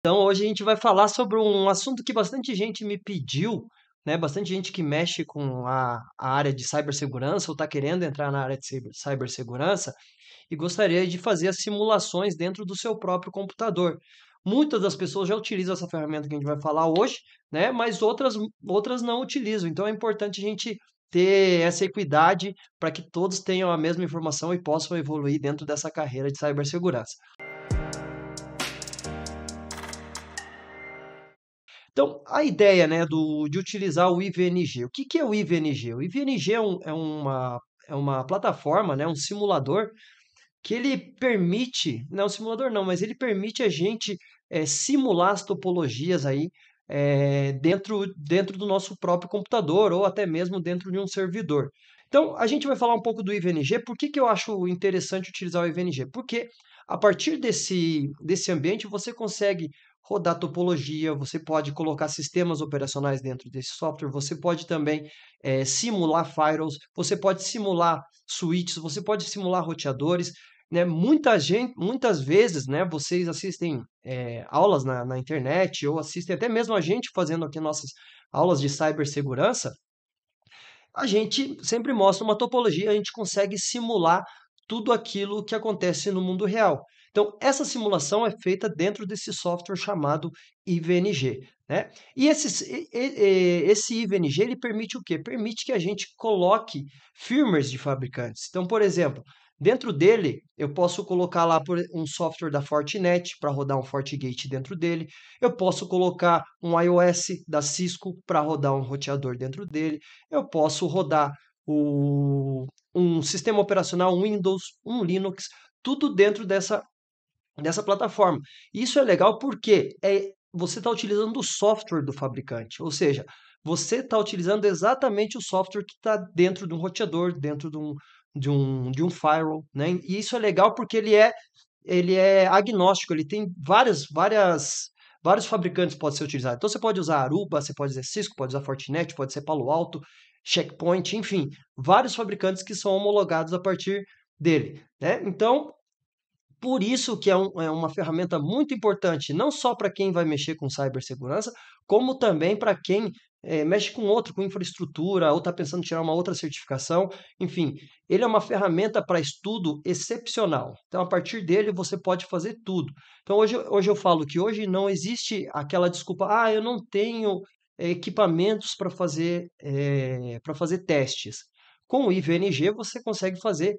Então, hoje a gente vai falar sobre um assunto que bastante gente me pediu, né? Bastante gente que mexe com a área de cibersegurança ou está querendo entrar na área de cibersegurança e gostaria de fazer as simulações dentro do seu próprio computador. Muitas das pessoas já utilizam essa ferramenta que a gente vai falar hoje, né? Mas outras não utilizam. Então, é importante a gente ter essa equidade para que todos tenham a mesma informação e possam evoluir dentro dessa carreira de cibersegurança. Então, a ideia, né, de utilizar o IVNG. O que que é o IVNG? O IVNG é uma plataforma, né, um simulador que ele permite, não simulador não, mas ele permite a gente simular as topologias aí dentro do nosso próprio computador ou até mesmo dentro de um servidor. Então, a gente vai falar um pouco do IVNG. Por que que eu acho interessante utilizar o IVNG? Porque a partir desse ambiente você consegue rodar topologia, você pode colocar sistemas operacionais dentro desse software, você pode também simular firewalls, você pode simular switches, você pode simular roteadores, né? Muitas vezes, né, vocês assistem aulas na internet ou assistem até mesmo a gente fazendo aqui nossas aulas de cibersegurança, a gente sempre mostra uma topologia, a gente consegue simular tudo aquilo que acontece no mundo real. Então, essa simulação é feita dentro desse software chamado IVNG, né? E esse IVNG ele permite o quê? Permite que a gente coloque firmwares de fabricantes. Então, por exemplo, dentro dele eu posso colocar lá um software da Fortinet para rodar um FortiGate dentro dele. Eu posso colocar um iOS da Cisco para rodar um roteador dentro dele. Eu posso rodar um sistema operacional, um Windows, um Linux, tudo dentro dessa plataforma. Isso é legal porque você está utilizando o software do fabricante, ou seja, você está utilizando exatamente o software que está dentro de um roteador, dentro de um firewall, né? E isso é legal porque ele é agnóstico, ele tem vários fabricantes que pode ser utilizado. Então você pode usar Aruba, você pode usar Cisco, pode usar Fortinet, pode ser Palo Alto, Checkpoint, enfim, vários fabricantes que são homologados a partir dele, né? Então, por isso que é uma ferramenta muito importante, não só para quem vai mexer com cibersegurança, como também para quem mexe com infraestrutura ou está pensando em tirar uma outra certificação. Enfim, ele é uma ferramenta para estudo excepcional. Então, a partir dele, você pode fazer tudo. Então, hoje eu falo que hoje não existe aquela desculpa, eu não tenho equipamentos para fazer testes. Com o IVNG, você consegue fazer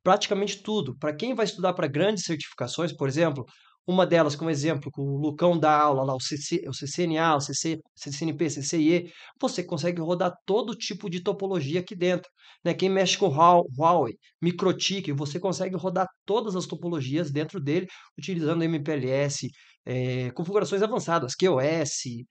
praticamente tudo. Para quem vai estudar para grandes certificações, por exemplo, uma delas, como exemplo, que o Lucão dá aula lá, o CCNA, o CCNP, CCIE, você consegue rodar todo tipo de topologia aqui dentro, né? Quem mexe com Huawei, MikroTik, você consegue rodar todas as topologias dentro dele, utilizando MPLS, configurações avançadas, QoS,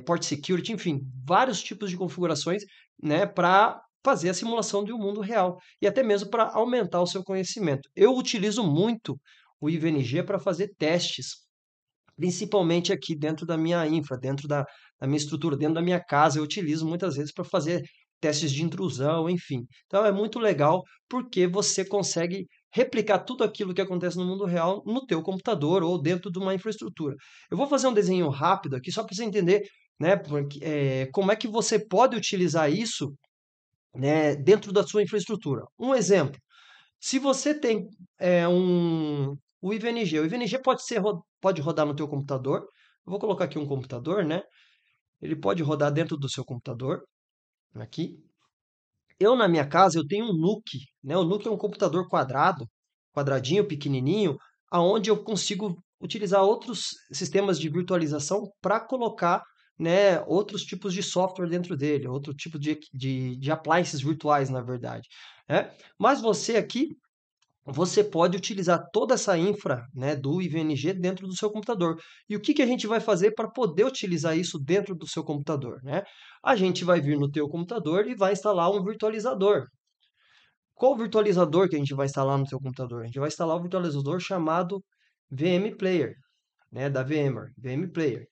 Port Security, enfim, vários tipos de configurações, né, para fazer a simulação de um mundo real e até mesmo para aumentar o seu conhecimento. Eu utilizo muito o IVNG para fazer testes, principalmente aqui dentro da minha infra, dentro da minha estrutura, dentro da minha casa. Eu utilizo muitas vezes para fazer testes de intrusão, enfim. Então é muito legal porque você consegue replicar tudo aquilo que acontece no mundo real no teu computador ou dentro de uma infraestrutura. Eu vou fazer um desenho rápido aqui só para você entender, né, como é que você pode utilizar isso, né, dentro da sua infraestrutura. Um exemplo, se você tem o IVNG, o IVNG pode rodar no teu computador. Eu vou colocar aqui um computador, né? Ele pode rodar dentro do seu computador, aqui. Eu, na minha casa, eu tenho um NUC, né? O NUC é um computador quadradinho, pequenininho, aonde eu consigo utilizar outros sistemas de virtualização para colocar, né, outros tipos de software dentro dele, outro tipo de appliances virtuais, na verdade, né? Mas você aqui, você pode utilizar toda essa infra, né, do IVNG dentro do seu computador. E o que que a gente vai fazer para poder utilizar isso dentro do seu computador, né? A gente vai vir no teu computador e vai instalar um virtualizador. Qual virtualizador que a gente vai instalar no seu computador? A gente vai instalar um virtualizador chamado VM Player, né, da VMware, VM Player.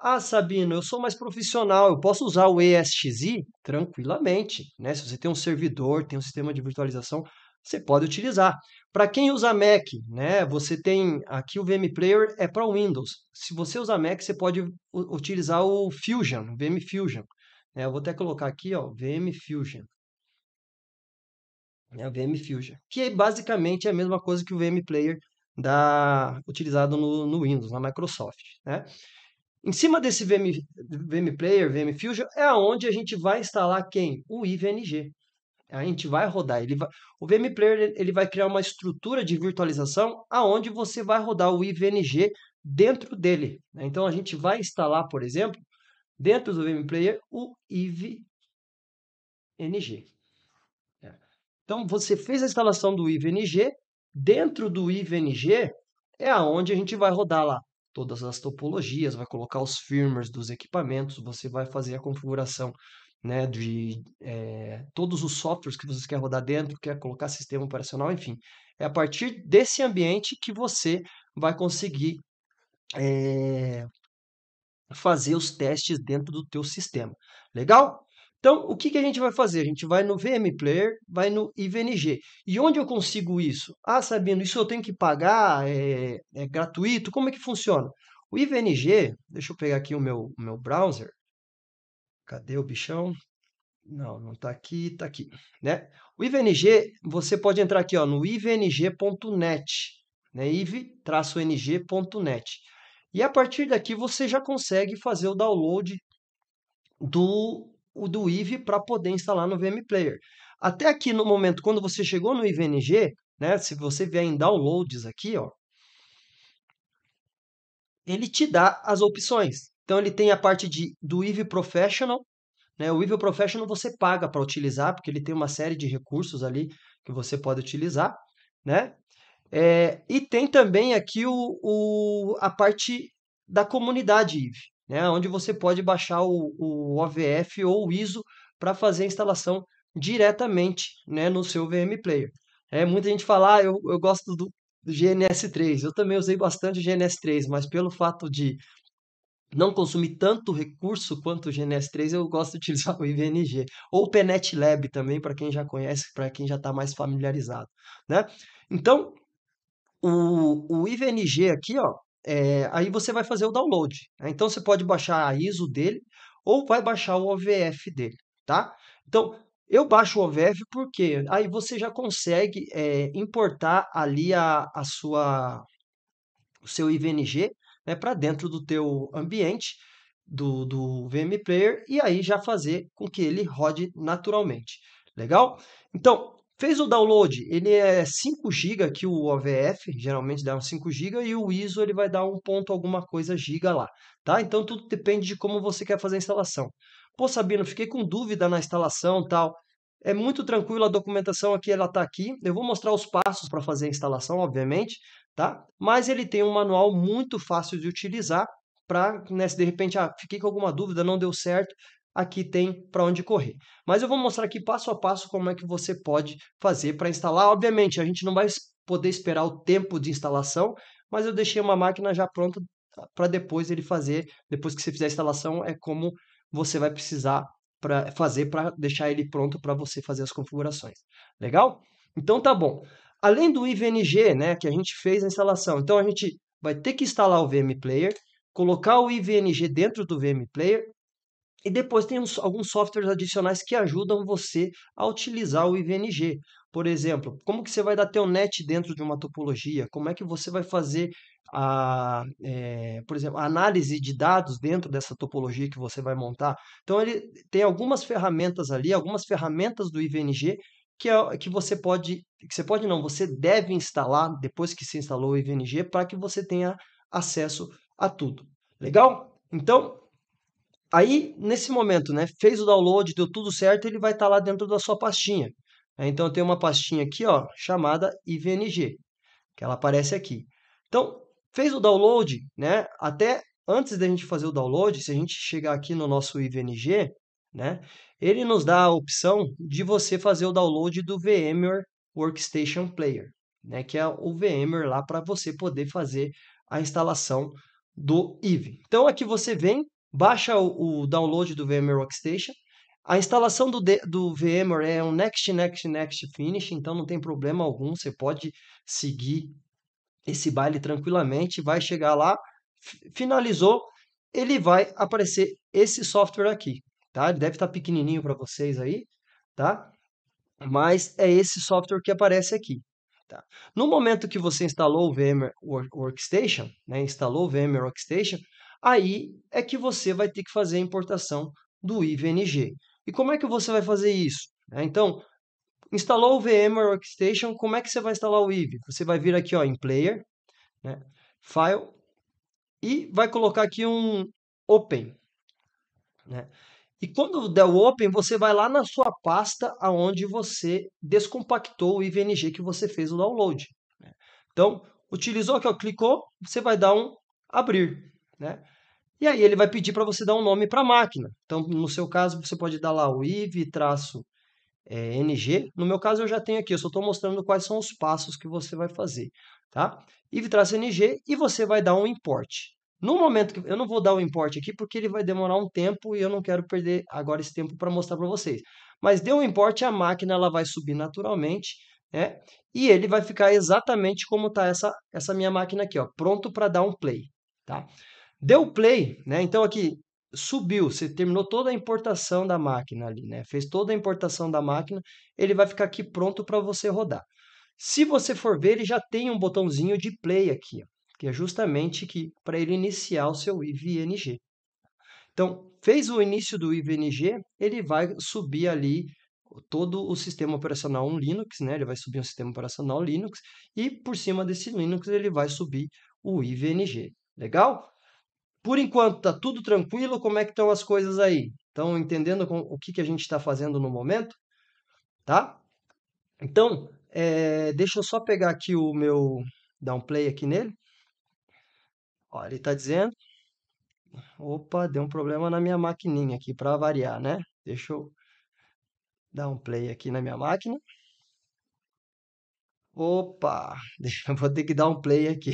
Ah, Sabino, eu sou mais profissional, eu posso usar o ESXi tranquilamente, né? Se você tem um servidor, tem um sistema de virtualização, você pode utilizar. Para quem usa Mac, né, você tem aqui o VM Player é para Windows. Se você usa Mac, você pode utilizar o Fusion, o VM Fusion. Eu vou até colocar aqui, ó, VM Fusion. O VM Fusion, que basicamente é a mesma coisa que o VM Player utilizado no Windows, na Microsoft, né? Em cima desse VM Player, VM Fusion, é onde a gente vai instalar quem? O IVNG. A gente vai rodar. O VM Player ele vai criar uma estrutura de virtualização aonde você vai rodar o IVNG dentro dele, né? Então a gente vai instalar, por exemplo, dentro do VM Player o IVNG. Então você fez a instalação do IVNG, dentro do IVNG é aonde a gente vai rodar lá todas as topologias, vai colocar os firmwares dos equipamentos, você vai fazer a configuração, né, de todos os softwares que você quer rodar dentro, quer colocar sistema operacional, enfim. É a partir desse ambiente que você vai conseguir fazer os testes dentro do teu sistema. Legal? Então, o que a gente vai fazer? A gente vai no VM Player, vai no IVNG. E onde eu consigo isso? Ah, Sabino, isso eu tenho que pagar? É gratuito? Como é que funciona? O IVNG, deixa eu pegar aqui o meu browser. Cadê o bichão? Não, não está aqui, está aqui, né? O IVNG, você pode entrar aqui, ó, no ivng.net, né? iv-ng.net. E a partir daqui você já consegue fazer o download do IV para poder instalar no VM Player. Até aqui no momento, quando você chegou no IVNG, né? Se você vier em downloads aqui, ó, ele te dá as opções. Então ele tem a parte do IV Professional, né? O Evil Professional você paga para utilizar, porque ele tem uma série de recursos ali que você pode utilizar, né? E tem também aqui a parte da comunidade IVE, né? Onde você pode baixar o OVF ou o ISO para fazer a instalação diretamente, né, no seu VM Player. Muita gente fala, eu gosto do GNS3. Eu também usei bastante o GNS3, mas pelo fato de não consumir tanto recurso quanto o GNS3, eu gosto de utilizar o IVNG. Ou o PNet Lab também, para quem já conhece, para quem já está mais familiarizado, né? Então, o IVNG aqui, ó, aí você vai fazer o download, né? Então, você pode baixar a ISO dele ou vai baixar o OVF dele, tá? Então, eu baixo o OVF porque aí você já consegue importar ali o seu IVNG, né, para dentro do teu ambiente do VM Player e aí já fazer com que ele rode naturalmente. Legal? Então, fez o download, ele é 5 GB aqui o OVF, geralmente dá uns 5 GB e o ISO ele vai dar 1 ponto alguma coisa giga lá, tá? Então tudo depende de como você quer fazer a instalação. Pô, Sabino, fiquei com dúvida na instalação, tal. É muito tranquilo, a documentação aqui ela está aqui. Eu vou mostrar os passos para fazer a instalação, obviamente, tá? Mas ele tem um manual muito fácil de utilizar para, né, se de repente, fiquei com alguma dúvida, não deu certo, aqui tem para onde correr. Mas eu vou mostrar aqui passo a passo como é que você pode fazer para instalar. Obviamente, a gente não vai poder esperar o tempo de instalação, mas eu deixei uma máquina já pronta para depois ele fazer, depois que você fizer a instalação, é como você vai precisar para fazer para deixar ele pronto para você fazer as configurações. Legal? Então tá bom. Além do IVNG, né, que a gente fez a instalação, então a gente vai ter que instalar o VM Player, colocar o IVNG dentro do VM Player e depois tem alguns softwares adicionais que ajudam você a utilizar o IVNG. Por exemplo, como que você vai dar telnet dentro de uma topologia? Como é que você vai fazer por exemplo, a análise de dados dentro dessa topologia que você vai montar? Então, ele tem algumas ferramentas ali, algumas ferramentas do IVNG que você pode não, você deve instalar depois que se instalou o IVNG para que você tenha acesso a tudo. Legal? Então, aí, nesse momento, né, fez o download, deu tudo certo, ele vai estar lá dentro da sua pastinha. Então, eu tenho uma pastinha aqui, ó, chamada IVNG, que ela aparece aqui. Então, fez o download, né, até antes da gente fazer o download, se a gente chegar aqui no nosso IVNG, né, ele nos dá a opção de você fazer o download do VMware Workstation Player, né, que é o VMware lá para você poder fazer a instalação do IV. Então, aqui você vem, baixa o download do VMware Workstation. A instalação do VMware é um next, next, next finish, então não tem problema algum, você pode seguir esse baile tranquilamente, vai chegar lá, finalizou, ele vai aparecer esse software aqui, tá? Ele deve estar pequenininho para vocês aí, tá? Mas é esse software que aparece aqui, tá? No momento que você instalou o VMware Workstation, né, instalou o VMware Workstation, aí é que você vai ter que fazer a importação do IVNG. E como é que você vai fazer isso? Então, instalou o VMware Workstation, como é que você vai instalar o IV? Você vai vir aqui ó, em Player, né, File, e vai colocar aqui um Open, né? E quando der o Open, você vai lá na sua pasta aonde você descompactou o IVNG que você fez o download, né? Então, utilizou aqui, ó, clicou, você vai dar um Abrir, né? E aí ele vai pedir para você dar um nome para a máquina. Então, no seu caso, você pode dar lá o IV-NG. No meu caso, eu já tenho aqui, eu só estou mostrando quais são os passos que você vai fazer, tá? IV-NG e você vai dar um import. No momento que eu não vou dar o import aqui porque ele vai demorar um tempo e eu não quero perder agora esse tempo para mostrar para vocês. Mas deu o import, a máquina ela vai subir naturalmente, né? E ele vai ficar exatamente como está essa minha máquina aqui, ó, pronto para dar um play, tá? Deu play, né? Então aqui subiu, você terminou toda a importação da máquina ali, né? Fez toda a importação da máquina, ele vai ficar aqui pronto para você rodar. Se você for ver, ele já tem um botãozinho de play aqui, ó, que é justamente que para ele iniciar o seu IVNG. Então, fez o início do IVNG, ele vai subir ali todo o sistema operacional um Linux, né? Ele vai subir um sistema operacional Linux e por cima desse Linux ele vai subir o IVNG. Legal? Por enquanto está tudo tranquilo, como é que estão as coisas aí? Estão entendendo o que a gente está fazendo no momento? Tá? Então, deixa eu só pegar aqui o meu, dar um play aqui nele. Ó, ele está dizendo, opa, deu um problema na minha maquininha aqui, para variar, né? Deixa eu dar um play aqui na minha máquina. Opa, eu vou ter que dar um play aqui.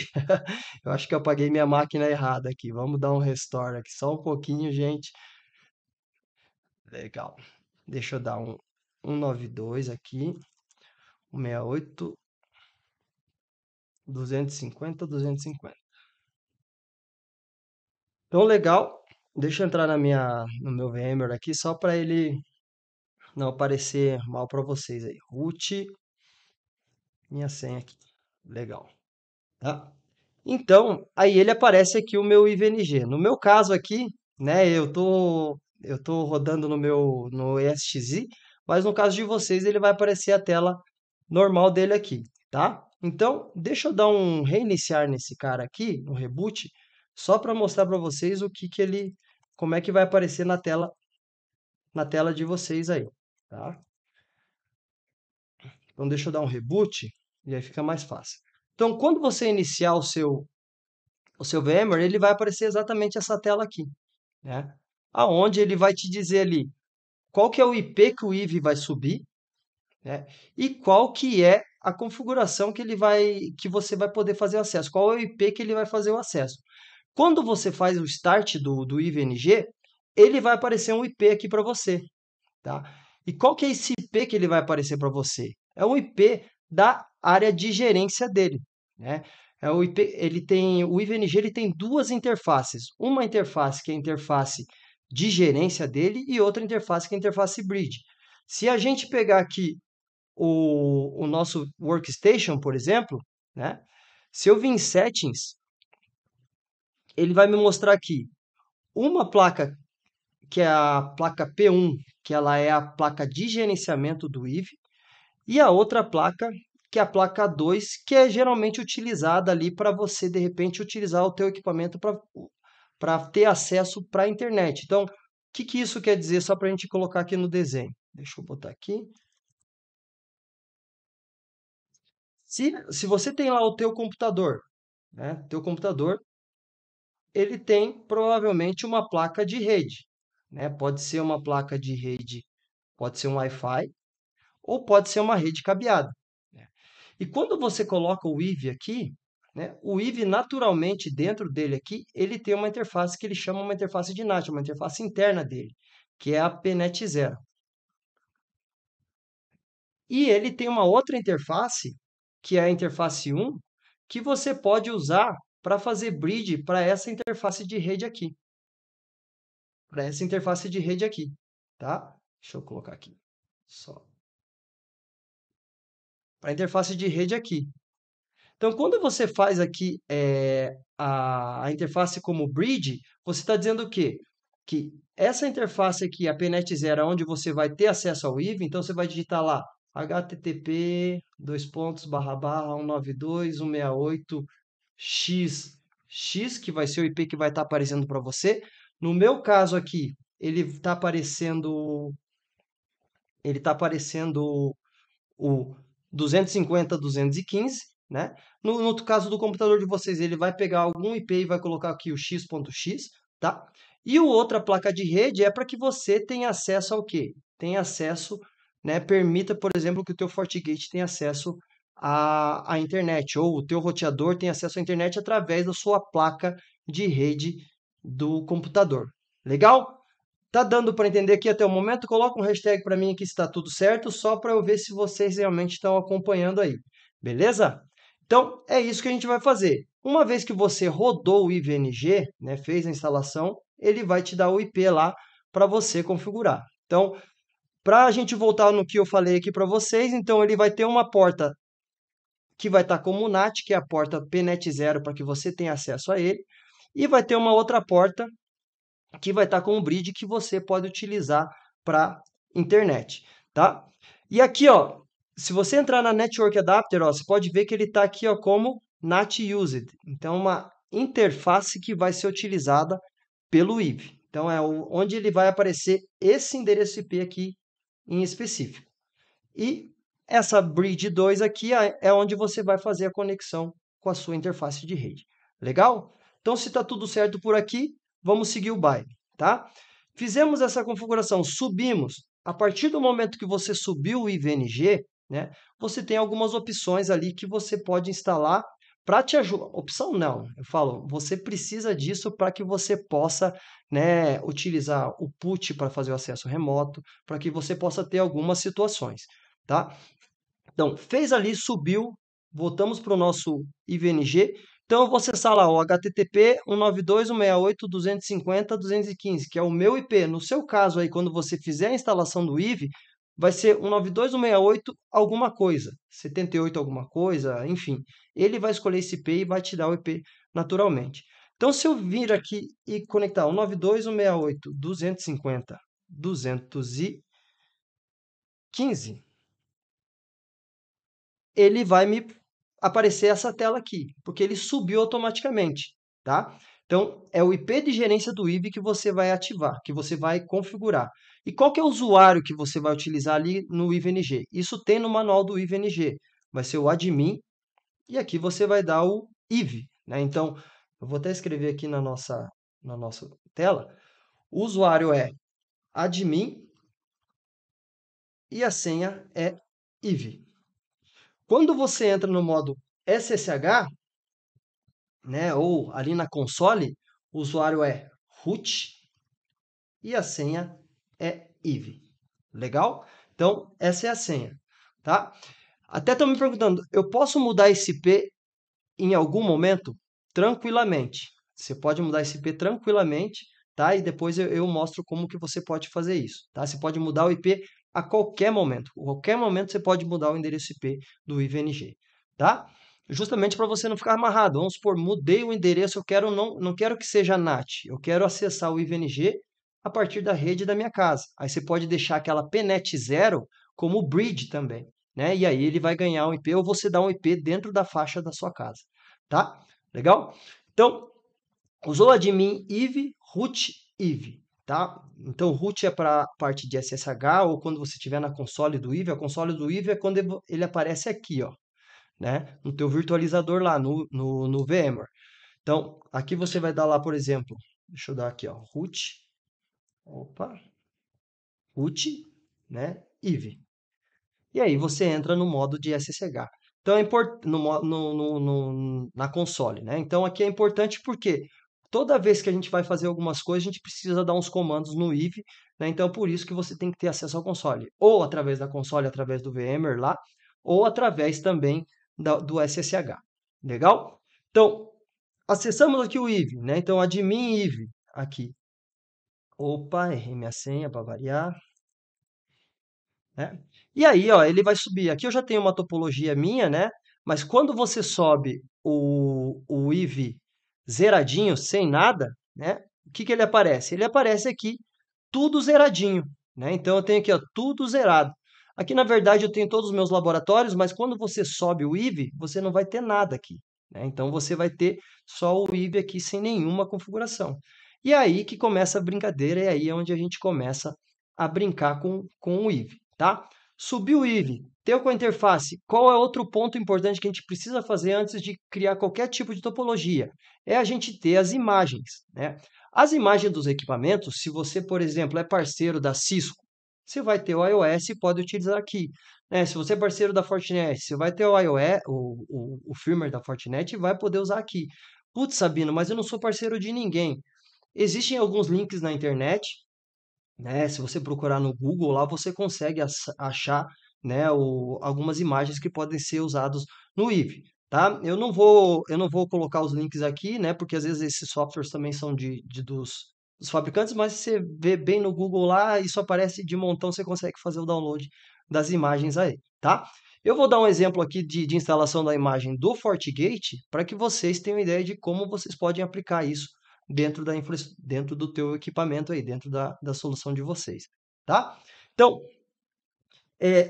Eu acho que eu apaguei minha máquina errada aqui. Vamos dar um restore aqui, só um pouquinho, gente. Legal. Deixa eu dar um 192 aqui, 168, 250. Então, legal. Deixa eu entrar no meu VMware aqui, só para ele não aparecer mal para vocês aí. Root, minha senha aqui. Legal. Tá? Então, aí ele aparece aqui o meu IVNG. No meu caso aqui, né, eu tô rodando no ESXi, mas no caso de vocês ele vai aparecer a tela normal dele aqui, tá? Então, deixa eu dar um reiniciar nesse cara aqui, no reboot, só para mostrar para vocês como é que vai aparecer na tela de vocês aí, tá? Então, deixa eu dar um reboot e aí fica mais fácil. Então, quando você iniciar o seu VMware, ele vai aparecer exatamente essa tela aqui, né? Aonde ele vai te dizer ali qual que é o IP que o IV vai subir, né? E qual que é a configuração que você vai poder fazer o acesso, qual é o IP que ele vai fazer o acesso. Quando você faz o start do IVNG, ele vai aparecer um IP aqui para você, tá? E qual que é esse IP que ele vai aparecer para você? É um IP da área de gerência dele, né? É o IP, o IVNG ele tem duas interfaces. Uma interface que é a interface de gerência dele e outra interface que é a interface bridge. Se a gente pegar aqui o nosso workstation, por exemplo, né? Se eu vir em settings, ele vai me mostrar aqui uma placa que é a placa P1, que ela é a placa de gerenciamento do IV, e a outra placa, que é a placa 2, que é geralmente utilizada ali para você, de repente, utilizar o teu equipamento para ter acesso para a internet. Então, o que isso quer dizer, só para a gente colocar aqui no desenho? Deixa eu botar aqui. Se você tem lá o teu computador, né? Teu computador, ele tem provavelmente uma placa de rede, né? Pode ser uma placa de rede, pode ser um Wi-Fi, ou pode ser uma rede cabeada, né? E quando você coloca o IV aqui, né, o IV naturalmente dentro dele aqui, ele tem uma interface que ele chama uma interface de NAT, uma interface interna dele. que é a PNet 0. E ele tem uma outra interface, que é a interface 1, que você pode usar para fazer bridge para essa interface de rede aqui. Para essa interface de rede aqui, tá? Deixa eu colocar aqui, só. Para a interface de rede aqui. Então, quando você faz aqui a interface como bridge, você está dizendo o quê? Que essa interface aqui, a PNet 0, é onde você vai ter acesso ao IVE, então você vai digitar lá http 192.168x, que vai ser o IP que vai estar aparecendo para você. No meu caso aqui, ele está aparecendo o 250.215, né? No caso do computador de vocês, ele vai pegar algum IP e vai colocar aqui o x.x, tá? E o outra placa de rede é para que você tenha acesso ao quê? Tenha acesso, né? Permita, por exemplo, que o teu FortiGate tenha acesso à internet, ou o teu roteador tenha acesso à internet através da sua placa de rede do computador. Legal? Tá dando para entender aqui até o momento? Coloca um hashtag para mim aqui se está tudo certo, só para eu ver se vocês realmente estão acompanhando aí. Beleza? Então, é isso que a gente vai fazer. Uma vez que você rodou o IVNG, né, fez a instalação, ele vai te dar o IP lá para você configurar. Então, para a gente voltar no que eu falei aqui para vocês, então ele vai ter uma porta que vai estar como NAT, que é a porta PNet 0, para que você tenha acesso a ele, e vai ter uma outra porta que vai estar com um bridge que você pode utilizar para internet, tá? E aqui, ó, se você entrar na Network Adapter, ó, você pode ver que ele está aqui, ó, como NAT Used. Então, uma interface que vai ser utilizada pelo IVE. Então, é onde ele vai aparecer esse endereço IP aqui em específico. E essa bridge 2 aqui é onde você vai fazer a conexão com a sua interface de rede. Legal? Então, se está tudo certo por aqui, vamos seguir o baile, tá? Fizemos essa configuração, subimos. A partir do momento que você subiu o IVNG, né, você tem algumas opções ali que você pode instalar para te ajudar. Opção não, eu falo, você precisa disso para que você possa, né, utilizar o PUT para fazer o acesso remoto, para que você possa ter algumas situações, tá? Então, fez ali, subiu, voltamos para o nosso IVNG. Então, eu vou acessar lá o HTTP 192.168.250.215, que é o meu IP. No seu caso aí, quando você fizer a instalação do IVE, vai ser 192.168 alguma coisa, 78 alguma coisa, enfim. Ele vai escolher esse IP e vai te dar o IP naturalmente. Então, se eu vir aqui e conectar 192.168.250.215, ele vai me aparecer essa tela aqui, porque ele subiu automaticamente, tá? Então, é o IP de gerência do IVE que você vai ativar, que você vai configurar. E qual que é o usuário que você vai utilizar ali no IVNG? Isso tem no manual do IVNG. Vai ser o admin, e aqui você vai dar o IVE, né? Então, eu vou até escrever aqui na nossa tela. O usuário é admin e a senha é IVE. Quando você entra no modo SSH, né, ou ali na console, o usuário é root e a senha é IVE. Legal? Então, essa é a senha, tá? Até estão me perguntando, eu posso mudar esse IP em algum momento? Tranquilamente. Você pode mudar esse IP tranquilamente, tá? E depois eu mostro como que você pode fazer isso, tá? Você pode mudar o IP a qualquer momento. A qualquer momento você pode mudar o endereço IP do IVNG, tá? Justamente para você não ficar amarrado. Vamos supor, mudei o endereço, eu quero não quero que seja NAT, eu quero acessar o IVNG a partir da rede da minha casa. Aí você pode deixar aquela PNet 0 como bridge também, né? E aí ele vai ganhar um IP ou você dá um IP dentro da faixa da sua casa, tá? Legal? Então, usou admin IVE, root IVE, tá? Então, root é para a parte de SSH ou quando você estiver na console do IVE. A console do IVE é quando ele aparece aqui, ó, né? No teu virtualizador lá, no VMware. Então, aqui você vai dar lá, por exemplo, deixa eu dar aqui, ó, root, né? IVE. E aí você entra no modo de SSH. Então, na console, né? Então, aqui é importante porque toda vez que a gente vai fazer algumas coisas, a gente precisa dar uns comandos no IVE, né? Então, por isso que você tem que ter acesso ao console, ou através da console, através do VMware lá, ou através também do SSH. Legal? Então, acessamos aqui o IVE, né? Então, admin IVE aqui. Opa, errei minha senha para variar, né? E aí, ó, ele vai subir. Aqui eu já tenho uma topologia minha, né? Mas quando você sobe o IVE zeradinho, sem nada, né? O que que ele aparece? Ele aparece aqui tudo zeradinho, né? Então eu tenho aqui, ó, tudo zerado. Aqui, na verdade, eu tenho todos os meus laboratórios, mas quando você sobe o IVE, você não vai ter nada aqui, né? Então você vai ter só o IVE aqui sem nenhuma configuração. E aí que começa a brincadeira, e aí é onde a gente começa a brincar com o IVE, tá? Subiu o IVE, teu com a interface. Qual é outro ponto importante que a gente precisa fazer antes de criar qualquer tipo de topologia? É a gente ter as imagens, né? As imagens dos equipamentos, se você, por exemplo, é parceiro da Cisco, você vai ter o iOS e pode utilizar aqui, né? Se você é parceiro da Fortinet, você vai ter o iOS, o firmware da Fortinet e vai poder usar aqui. Putz, Sabino, mas eu não sou parceiro de ninguém. Existem alguns links na internet, né? Se você procurar no Google lá, você consegue achar, né, algumas imagens que podem ser usadas no IVE, tá? Eu não vou colocar os links aqui, né? Porque às vezes esses softwares também são dos fabricantes, mas você vê bem no Google lá, isso aparece de montão, você consegue fazer o download das imagens aí, tá? Eu vou dar um exemplo aqui de instalação da imagem do FortiGate para que vocês tenham ideia de como vocês podem aplicar isso dentro do teu equipamento aí, dentro da solução de vocês, tá? Então,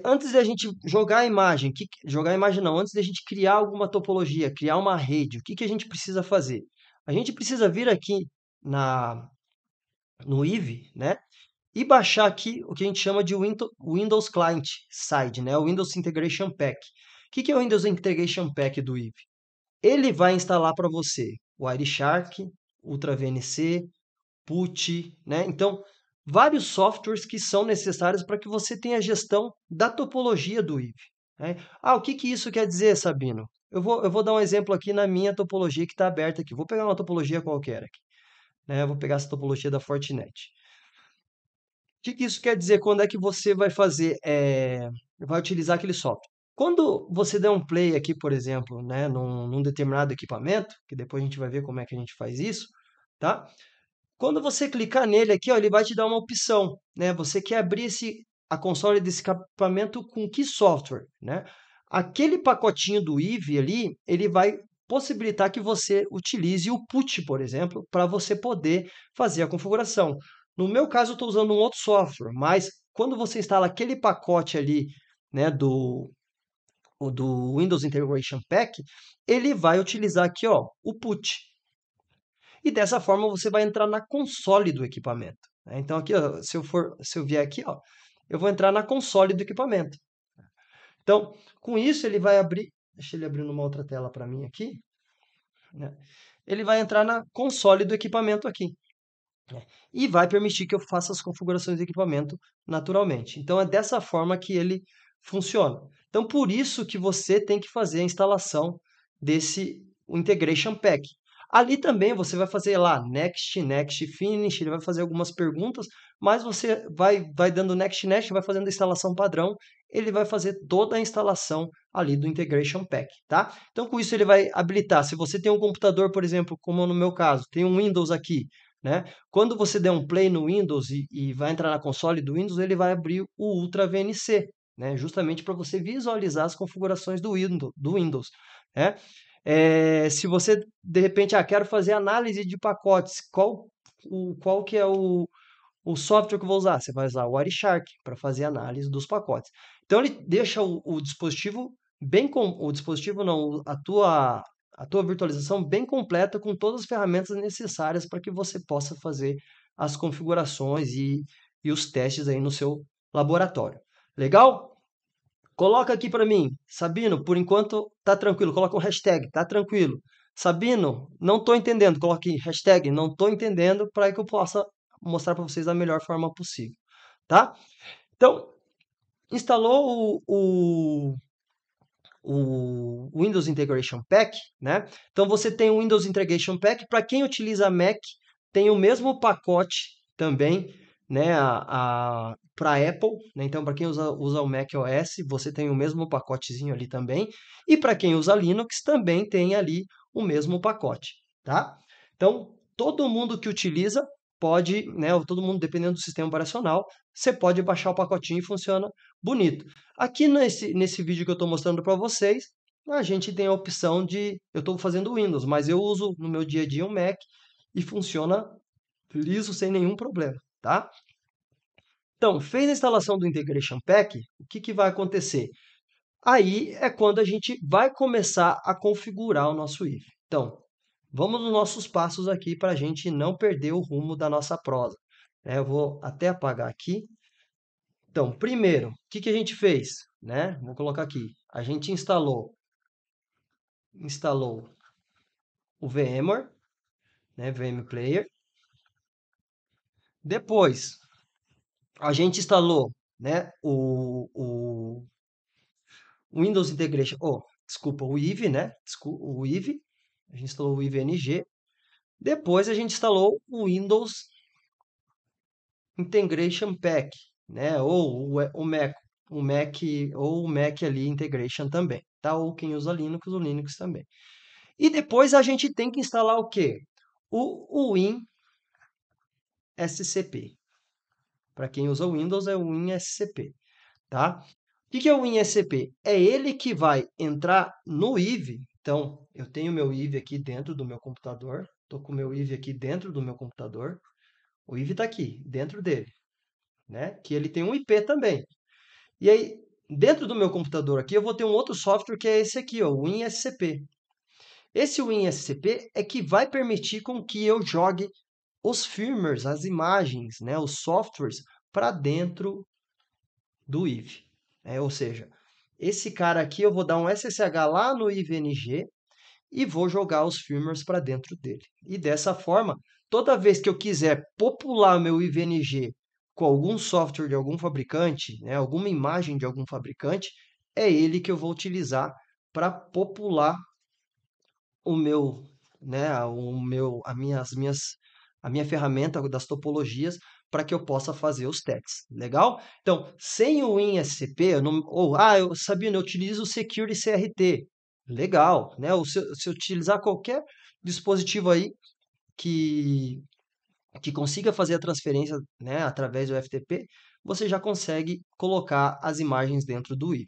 antes de a gente jogar a imagem, jogar a imagem não, antes de a gente criar alguma topologia, criar uma rede, o que que a gente precisa fazer? A gente precisa vir aqui no IVE, né? E baixar aqui o que a gente chama de Windows Client Side, né? O Windows Integration Pack. O que que é o Windows Integration Pack do IVE? Ele vai instalar para você o Wireshark, Ultra VNC, PuTTY, né? Então, vários softwares que são necessários para que você tenha a gestão da topologia do IVE, né? Ah, o que que isso quer dizer, Sabino? Eu vou dar um exemplo aqui na minha topologia que está aberta aqui. Vou pegar uma topologia qualquer aqui, né? Eu vou pegar essa topologia da Fortinet. O que que isso quer dizer? Quando é que você vai fazer, vai utilizar aquele software? Quando você der um play aqui, por exemplo, né, num determinado equipamento, que depois a gente vai ver como é que a gente faz isso, tá? Quando você clicar nele aqui, ó, ele vai te dar uma opção, né? Você quer abrir a console desse equipamento com que software, né? Aquele pacotinho do IVE ali, ele vai possibilitar que você utilize o PuTTY, por exemplo, para você poder fazer a configuração. No meu caso, eu estou usando um outro software, mas quando você instala aquele pacote ali, né, do Windows Integration Pack, ele vai utilizar aqui, ó, o PuTTY. E dessa forma você vai entrar na console do equipamento, né? Então aqui, ó, se eu vier aqui, ó, eu vou entrar na console do equipamento. Então, com isso ele vai abrir, deixa ele abrir numa outra tela para mim aqui, né? Ele vai entrar na console do equipamento aqui, né? E vai permitir que eu faça as configurações do equipamento naturalmente. Então é dessa forma que ele funciona. Então por isso que você tem que fazer a instalação desse Integration Pack. Ali também você vai fazer lá Next, Next, Finish, ele vai fazer algumas perguntas, mas você vai dando Next, Next, vai fazendo a instalação padrão, ele vai fazer toda a instalação ali do Integration Pack, tá? Então com isso ele vai habilitar, se você tem um computador, por exemplo, como no meu caso, tem um Windows aqui, né? Quando você der um play no Windows e vai entrar na console do Windows, ele vai abrir o Ultra VNC, né? Justamente para você visualizar as configurações do Windows, né? Se você, de repente, quero fazer análise de pacotes, qual que é o software que eu vou usar? Você vai usar o Wireshark para fazer análise dos pacotes. Então, ele deixa o dispositivo o dispositivo não, a tua virtualização bem completa com todas as ferramentas necessárias para que você possa fazer as configurações e os testes aí no seu laboratório. Legal? Coloca aqui para mim, Sabino, por enquanto tá tranquilo. Coloca um hashtag, tá tranquilo. Sabino, não estou entendendo. Coloque hashtag, não estou entendendo, para que eu possa mostrar para vocês da melhor forma possível, tá? Então, instalou o Windows Integration Pack, né? Então você tem o Windows Integration Pack. Para quem utiliza Mac, tem o mesmo pacote também, né? Para Apple, né? Então para quem usa o Mac OS, você tem o mesmo pacotezinho ali também. E para quem usa Linux, também tem ali o mesmo pacote, tá? Então todo mundo que utiliza pode, né? Todo mundo, dependendo do sistema operacional, você pode baixar o pacotinho e funciona bonito. Aqui nesse vídeo que eu estou mostrando para vocês, a gente tem a opção de... Eu estou fazendo Windows, mas eu uso no meu dia a dia um Mac e funciona liso, sem nenhum problema, tá? Então, fez a instalação do Integration Pack, o que vai acontecer? Aí é quando a gente vai começar a configurar o nosso IVE. Então, vamos nos nossos passos aqui para a gente não perder o rumo da nossa prosa. Eu vou até apagar aqui. Então, primeiro, o que a gente fez? Né? Vou colocar aqui. A gente instalou o VMware, né? VM Player. Depois, a gente instalou, né? o Windows Integration, desculpa, o IVE, né? O IVE. A gente instalou o IVNG. Depois, a gente instalou o Windows Integration Pack, né? Ou o Mac ou o Mac ali Integration também, tá? Ou quem usa Linux, o Linux também. E depois a gente tem que instalar o quê? O WinSCP. Para quem usa Windows é o WinSCP, tá? O que é o WinSCP? É ele que vai entrar no IVE. Então, eu tenho meu IVE aqui dentro do meu computador. Estou com o meu IVE aqui dentro do meu computador. O IVE está aqui, dentro dele, né? Que ele tem um IP também. E aí, dentro do meu computador aqui, eu vou ter um outro software que é esse aqui, ó, o WinSCP. Esse WinSCP é que vai permitir com que eu jogue os firmwares, as imagens, né, os softwares para dentro do IVE. Ou seja, esse cara aqui eu vou dar um SSH lá no IVNG e vou jogar os firmwares para dentro dele. E dessa forma, toda vez que eu quiser popular meu IVNG com algum software de algum fabricante, né, alguma imagem de algum fabricante, é ele que eu vou utilizar para popular o meu, né, a minha ferramenta das topologias para que eu possa fazer os tags. Legal? Então, sem o WinSCP, eu sabia, eu utilizo o Security CRT. Legal, né? Ou se eu utilizar qualquer dispositivo aí que consiga fazer a transferência, né, através do FTP, você já consegue colocar as imagens dentro do IVE.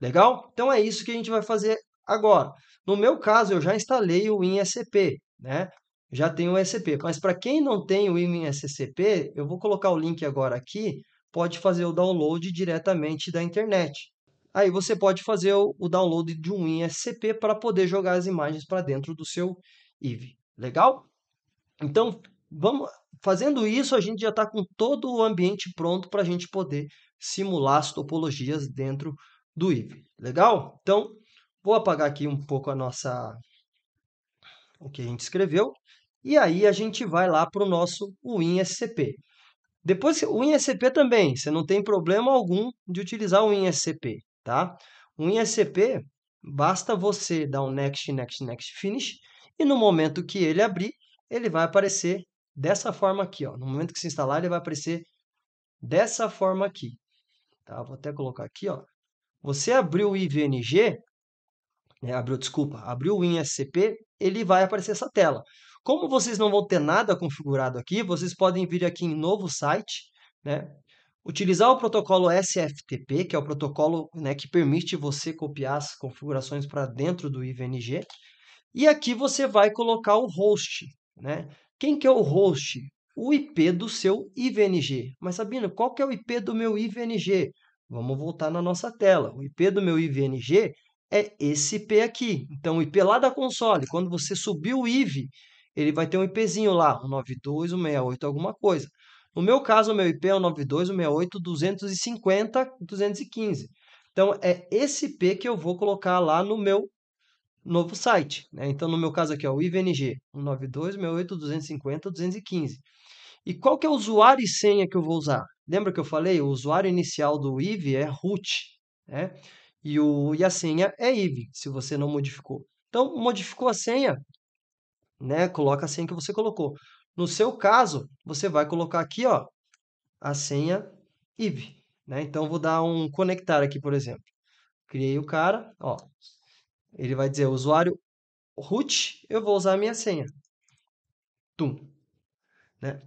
Legal? Então é isso que a gente vai fazer agora. No meu caso, eu já instalei o WinSCP, né? Já tenho o SCP, mas para quem não tem o WinSCP, eu vou colocar o link agora aqui, pode fazer o download diretamente da internet. Aí você pode fazer o download de um WinSCP para poder jogar as imagens para dentro do seu IVE. Legal? Então, fazendo isso, a gente já está com todo o ambiente pronto para a gente poder simular as topologias dentro do IVE. Legal? Então, vou apagar aqui um pouco o que a gente escreveu. E aí a gente vai lá para o nosso WinSCP. Depois, o WinSCP também, você não tem problema algum de utilizar o WinSCP, tá? O WinSCP, basta você dar um Next, Next, Next, Finish, e no momento que ele abrir, ele vai aparecer dessa forma aqui, ó. No momento que se instalar, ele vai aparecer dessa forma aqui, tá? Vou até colocar aqui, ó. Você abriu o IVNG, abriu o WinSCP, ele vai aparecer essa tela. Como vocês não vão ter nada configurado aqui, vocês podem vir aqui em novo site, né? Utilizar o protocolo SFTP, que é o protocolo, né, que permite você copiar as configurações para dentro do IVNG. E aqui você vai colocar o host, né? Quem que é o host? O IP do seu IVNG. Mas Sabino, qual que é o IP do meu IVNG? Vamos voltar na nossa tela. O IP do meu IVNG é esse IP aqui. Então, o IP lá da console, quando você subir o IVE, ele vai ter um IPzinho lá, o 92, o 68, alguma coisa. No meu caso, o meu IP é o 92, o 68, 250, 215. Então, é esse IP que eu vou colocar lá no meu novo site, né? Então, no meu caso aqui, ó, o IVNG, 192.168.250.215. E qual que é o usuário e senha que eu vou usar? Lembra que eu falei? O usuário inicial do IVE é root, né? e a senha é IVE, se você não modificou. Então, modificou a senha, né? Coloca a senha que você colocou. No seu caso, você vai colocar aqui, ó, a senha IVE, né? Então, vou dar um conectar aqui, por exemplo. Criei o cara, ó, ele vai dizer usuário root, eu vou usar a minha senha. Tum, né?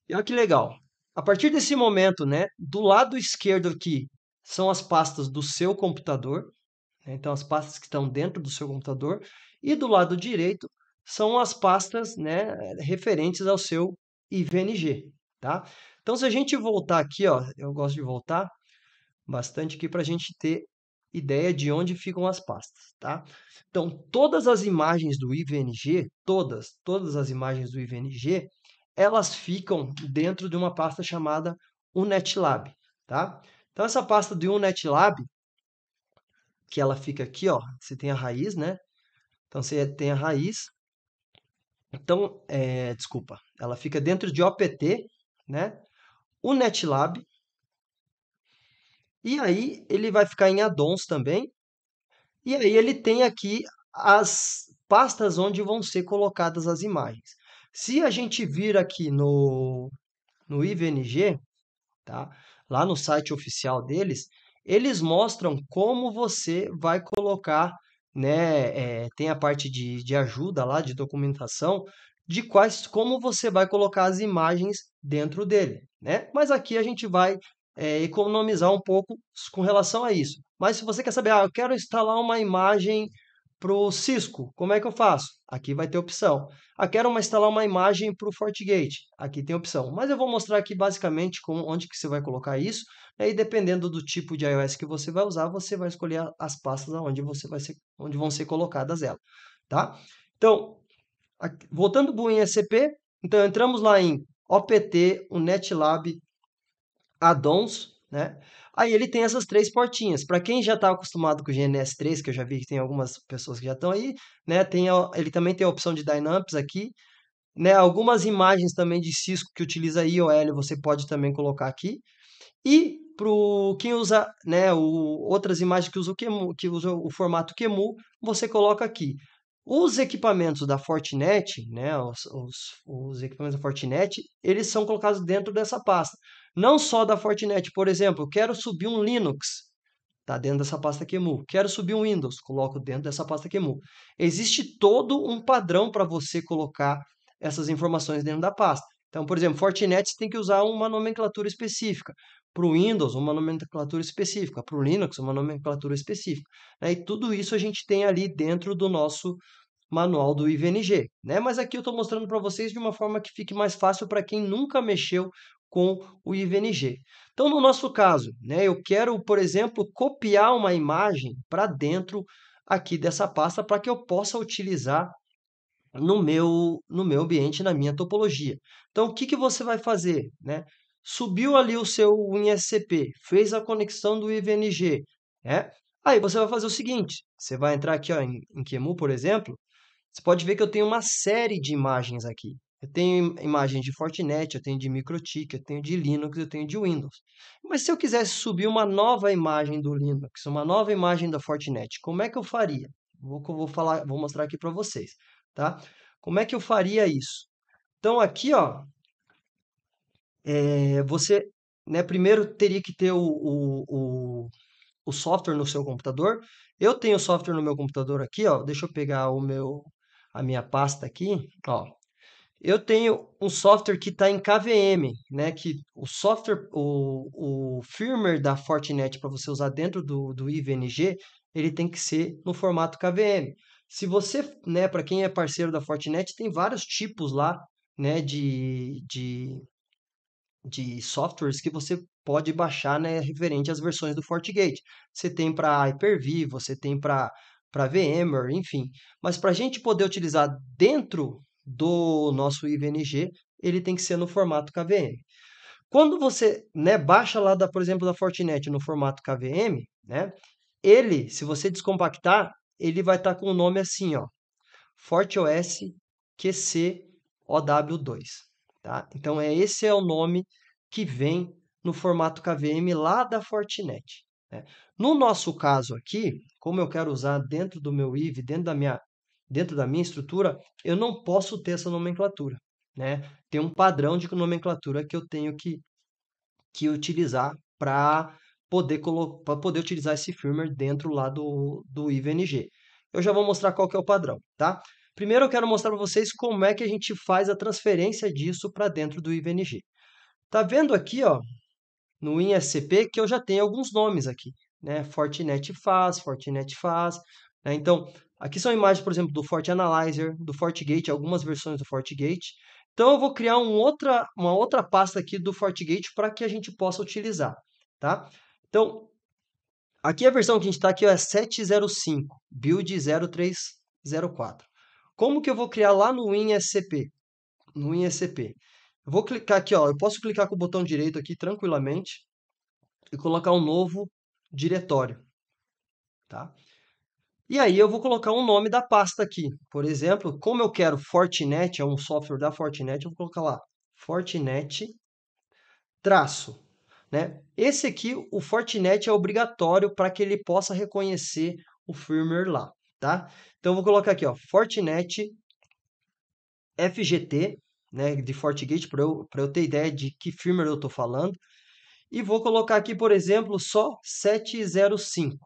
E olha que legal. A partir desse momento, né, do lado esquerdo aqui são as pastas do seu computador, né? Então as pastas que estão dentro do seu computador, e do lado direito são as pastas, né, referentes ao seu IVNG, tá? Então se a gente voltar aqui, ó, eu gosto de voltar bastante aqui para a gente ter ideia de onde ficam as pastas, tá? Então todas as imagens do IVNG, todas as imagens do IVNG, elas ficam dentro de uma pasta chamada UNetLab, tá? Então essa pasta do UNetLab, que ela fica aqui, ó, você tem a raiz, né? Então você tem a raiz. Então, desculpa, ela fica dentro de OPT, né? UNetLab. E aí ele vai ficar em addons também. E aí ele tem aqui as pastas onde vão ser colocadas as imagens. Se a gente vir aqui no IVNG, tá? Lá no site oficial deles, eles mostram como você vai colocar, né? Tem a parte de ajuda lá, de documentação, de como você vai colocar as imagens dentro dele, né? Mas aqui a gente vai economizar um pouco com relação a isso. Mas se você quer saber, eu quero instalar uma imagem para o Cisco, como é que eu faço? Aqui vai ter opção. Quero instalar uma imagem para o FortiGate. Aqui tem opção. Mas eu vou mostrar aqui basicamente onde que você vai colocar isso. E dependendo do tipo de iOS que você vai usar, você vai escolher as pastas onde vão ser colocadas elas. Tá? Então, voltando para o INSP, então entramos lá em OPT, o NetLab, addons, né? Aí ele tem essas três portinhas. Para quem já está acostumado com o GNS3, que eu já vi que tem algumas pessoas que já estão aí, né? Ele também tem a opção de Dynamics aqui, né? Algumas imagens também de Cisco que utiliza IOL, você pode também colocar aqui. E para quem usa, né, outras imagens que usam que usa o formato QEMU, você coloca aqui. Os equipamentos da Fortinet, né, os equipamentos da Fortinet, eles são colocados dentro dessa pasta. Não só da Fortinet, por exemplo, eu quero subir um Linux, está dentro dessa pasta QEMU. Quero subir um Windows, coloco dentro dessa pasta QEMU. Existe todo um padrão para você colocar essas informações dentro da pasta. Então, por exemplo, Fortinet você tem que usar uma nomenclatura específica. Para o Windows, uma nomenclatura específica. Para o Linux, uma nomenclatura específica. E tudo isso a gente tem ali dentro do nosso manual do IVNG, né? Mas aqui eu estou mostrando para vocês de uma forma que fique mais fácil para quem nunca mexeu com o IVNG. Então, no nosso caso, né, eu quero, por exemplo, copiar uma imagem para dentro aqui dessa pasta para que eu possa utilizar no meu ambiente, na minha topologia. Então, o que que você vai fazer, né? Subiu ali o seu ISCP, fez a conexão do IVNG, né? Aí você vai fazer o seguinte, você vai entrar aqui ó, em QEMU, por exemplo, você pode ver que eu tenho uma série de imagens aqui. Eu tenho imagens de Fortinet, eu tenho de MikroTik, eu tenho de Linux, eu tenho de Windows. Mas se eu quisesse subir uma nova imagem do Linux, uma nova imagem da Fortinet, como é que eu faria? Vou mostrar aqui para vocês, tá? Como é que eu faria isso? Então aqui, ó, você, né, primeiro teria que ter o software no seu computador. Eu tenho software no meu computador aqui, ó. Deixa eu pegar a minha pasta aqui, ó. Eu tenho um software que está em KVM, né? Que o software, o firmware da Fortinet para você usar dentro do IVNG, ele tem que ser no formato KVM. Se você, né, para quem é parceiro da Fortinet, tem vários tipos lá, né, de softwares que você pode baixar, né, referente às versões do FortiGate. Você tem para Hyper-V, você tem para VMware, enfim. Mas para a gente poder utilizar dentro do nosso IVNG, ele tem que ser no formato KVM. Quando você, né, baixa lá, por exemplo, da Fortinet no formato KVM, né, ele, se você descompactar, ele vai estar com o nome assim, ó, FortiOS QC OW2, tá? Então esse é o nome que vem no formato KVM lá da Fortinet, né? No nosso caso aqui, como eu quero usar dentro do meu IV, dentro da minha estrutura, eu não posso ter essa nomenclatura, né? Tem um padrão de nomenclatura que eu tenho que utilizar para poder utilizar esse firmware dentro lá do IVNG. Eu já vou mostrar qual que é o padrão, tá? Primeiro eu quero mostrar para vocês como é que a gente faz a transferência disso para dentro do IVNG. Tá vendo aqui, ó, no WinSCP, que eu já tenho alguns nomes aqui, né? Fortinet faz, né? Então, aqui são imagens, por exemplo, do FortiAnalyzer, do FortiGate, algumas versões do FortiGate. Então, eu vou criar uma outra pasta aqui do FortiGate para que a gente possa utilizar, tá? Então, aqui a versão que a gente está aqui é 705, build 0304. Como que eu vou criar lá no WinSCP? No WinSCP. Eu vou clicar aqui, ó, eu posso clicar com o botão direito aqui tranquilamente e colocar um novo diretório, tá? E aí eu vou colocar um nome da pasta aqui. Por exemplo, como eu quero Fortinet, é um software da Fortinet, eu vou colocar lá Fortinet traço, né? Esse aqui, o Fortinet é obrigatório para que ele possa reconhecer o firmware lá, tá? Então eu vou colocar aqui, ó, Fortinet FGT, né, de FortiGate, para eu ter ideia de que firmware eu estou falando. E vou colocar aqui, por exemplo, só 705,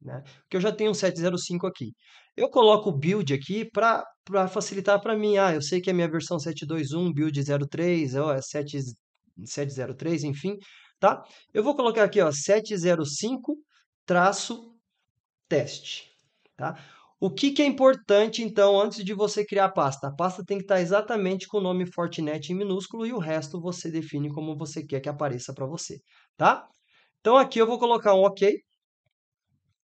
né? Porque eu já tenho um 705 aqui. Eu coloco o build aqui para facilitar para mim. Ah, eu sei que a minha versão 721, build 03, ó, é 703, enfim, tá? Eu vou colocar aqui, ó, 705-teste, tá? O que é importante, então, antes de você criar a pasta? A pasta tem que estar exatamente com o nome Fortinet em minúsculo e o resto você define como você quer que apareça para você, tá? Então, aqui eu vou colocar um OK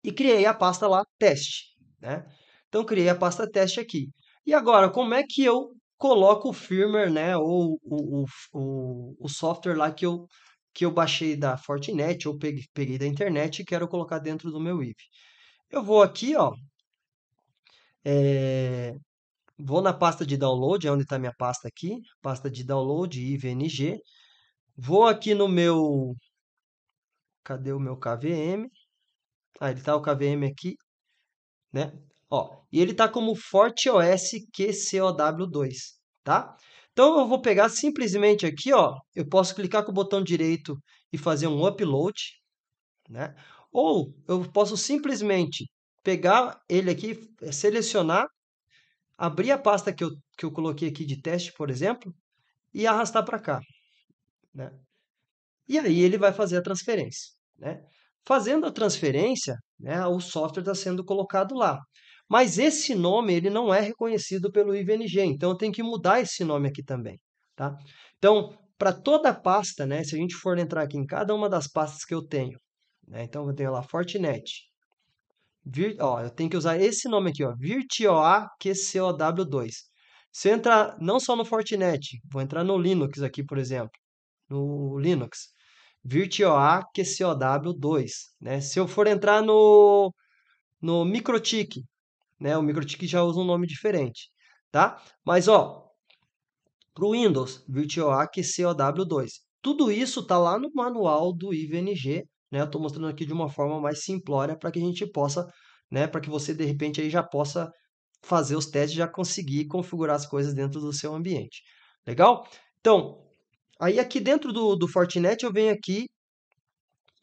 e criei a pasta lá, teste, né? Então, criei a pasta teste aqui. E agora, como é que eu coloco o firmware, né? Ou o software lá que eu baixei da Fortinet ou peguei da internet e quero colocar dentro do meu IV? Eu vou aqui, ó, vou na pasta de download, é onde está minha pasta aqui, pasta de download, IVNG. Vou aqui no meu, cadê o meu KVM? Ah, ele está o KVM aqui, né? Ó, e ele está como FortiOS QCOW2, tá? Então eu vou pegar simplesmente aqui, ó, eu posso clicar com o botão direito e fazer um upload, né? Ou eu posso simplesmente pegar ele aqui, selecionar, abrir a pasta que eu coloquei aqui de teste, por exemplo, e arrastar para cá, né? E aí ele vai fazer a transferência, né? Fazendo a transferência, né, o software está sendo colocado lá. Mas esse nome ele não é reconhecido pelo IVNG, então eu tenho que mudar esse nome aqui também, tá? Então, para toda a pasta, né, se a gente for entrar aqui em cada uma das pastas que eu tenho, né, então eu tenho lá Fortinet, ó, eu tenho que usar esse nome aqui, ó, VirtuaQCOW2. Se eu entrar não só no Fortinet, vou entrar no Linux aqui, por exemplo, no Linux, VirtuaQCOW2, né? Se eu for entrar no MikroTik, né? O MikroTik já usa um nome diferente, tá? Mas, ó, para o Windows, VirtuaQCOW2. Tudo isso está lá no manual do IVNG, né? Eu estou mostrando aqui de uma forma mais simplória para que a gente possa, né? Para que você, de repente, aí já possa fazer os testes e já conseguir configurar as coisas dentro do seu ambiente. Legal? Então, aí aqui dentro do Fortinet eu venho aqui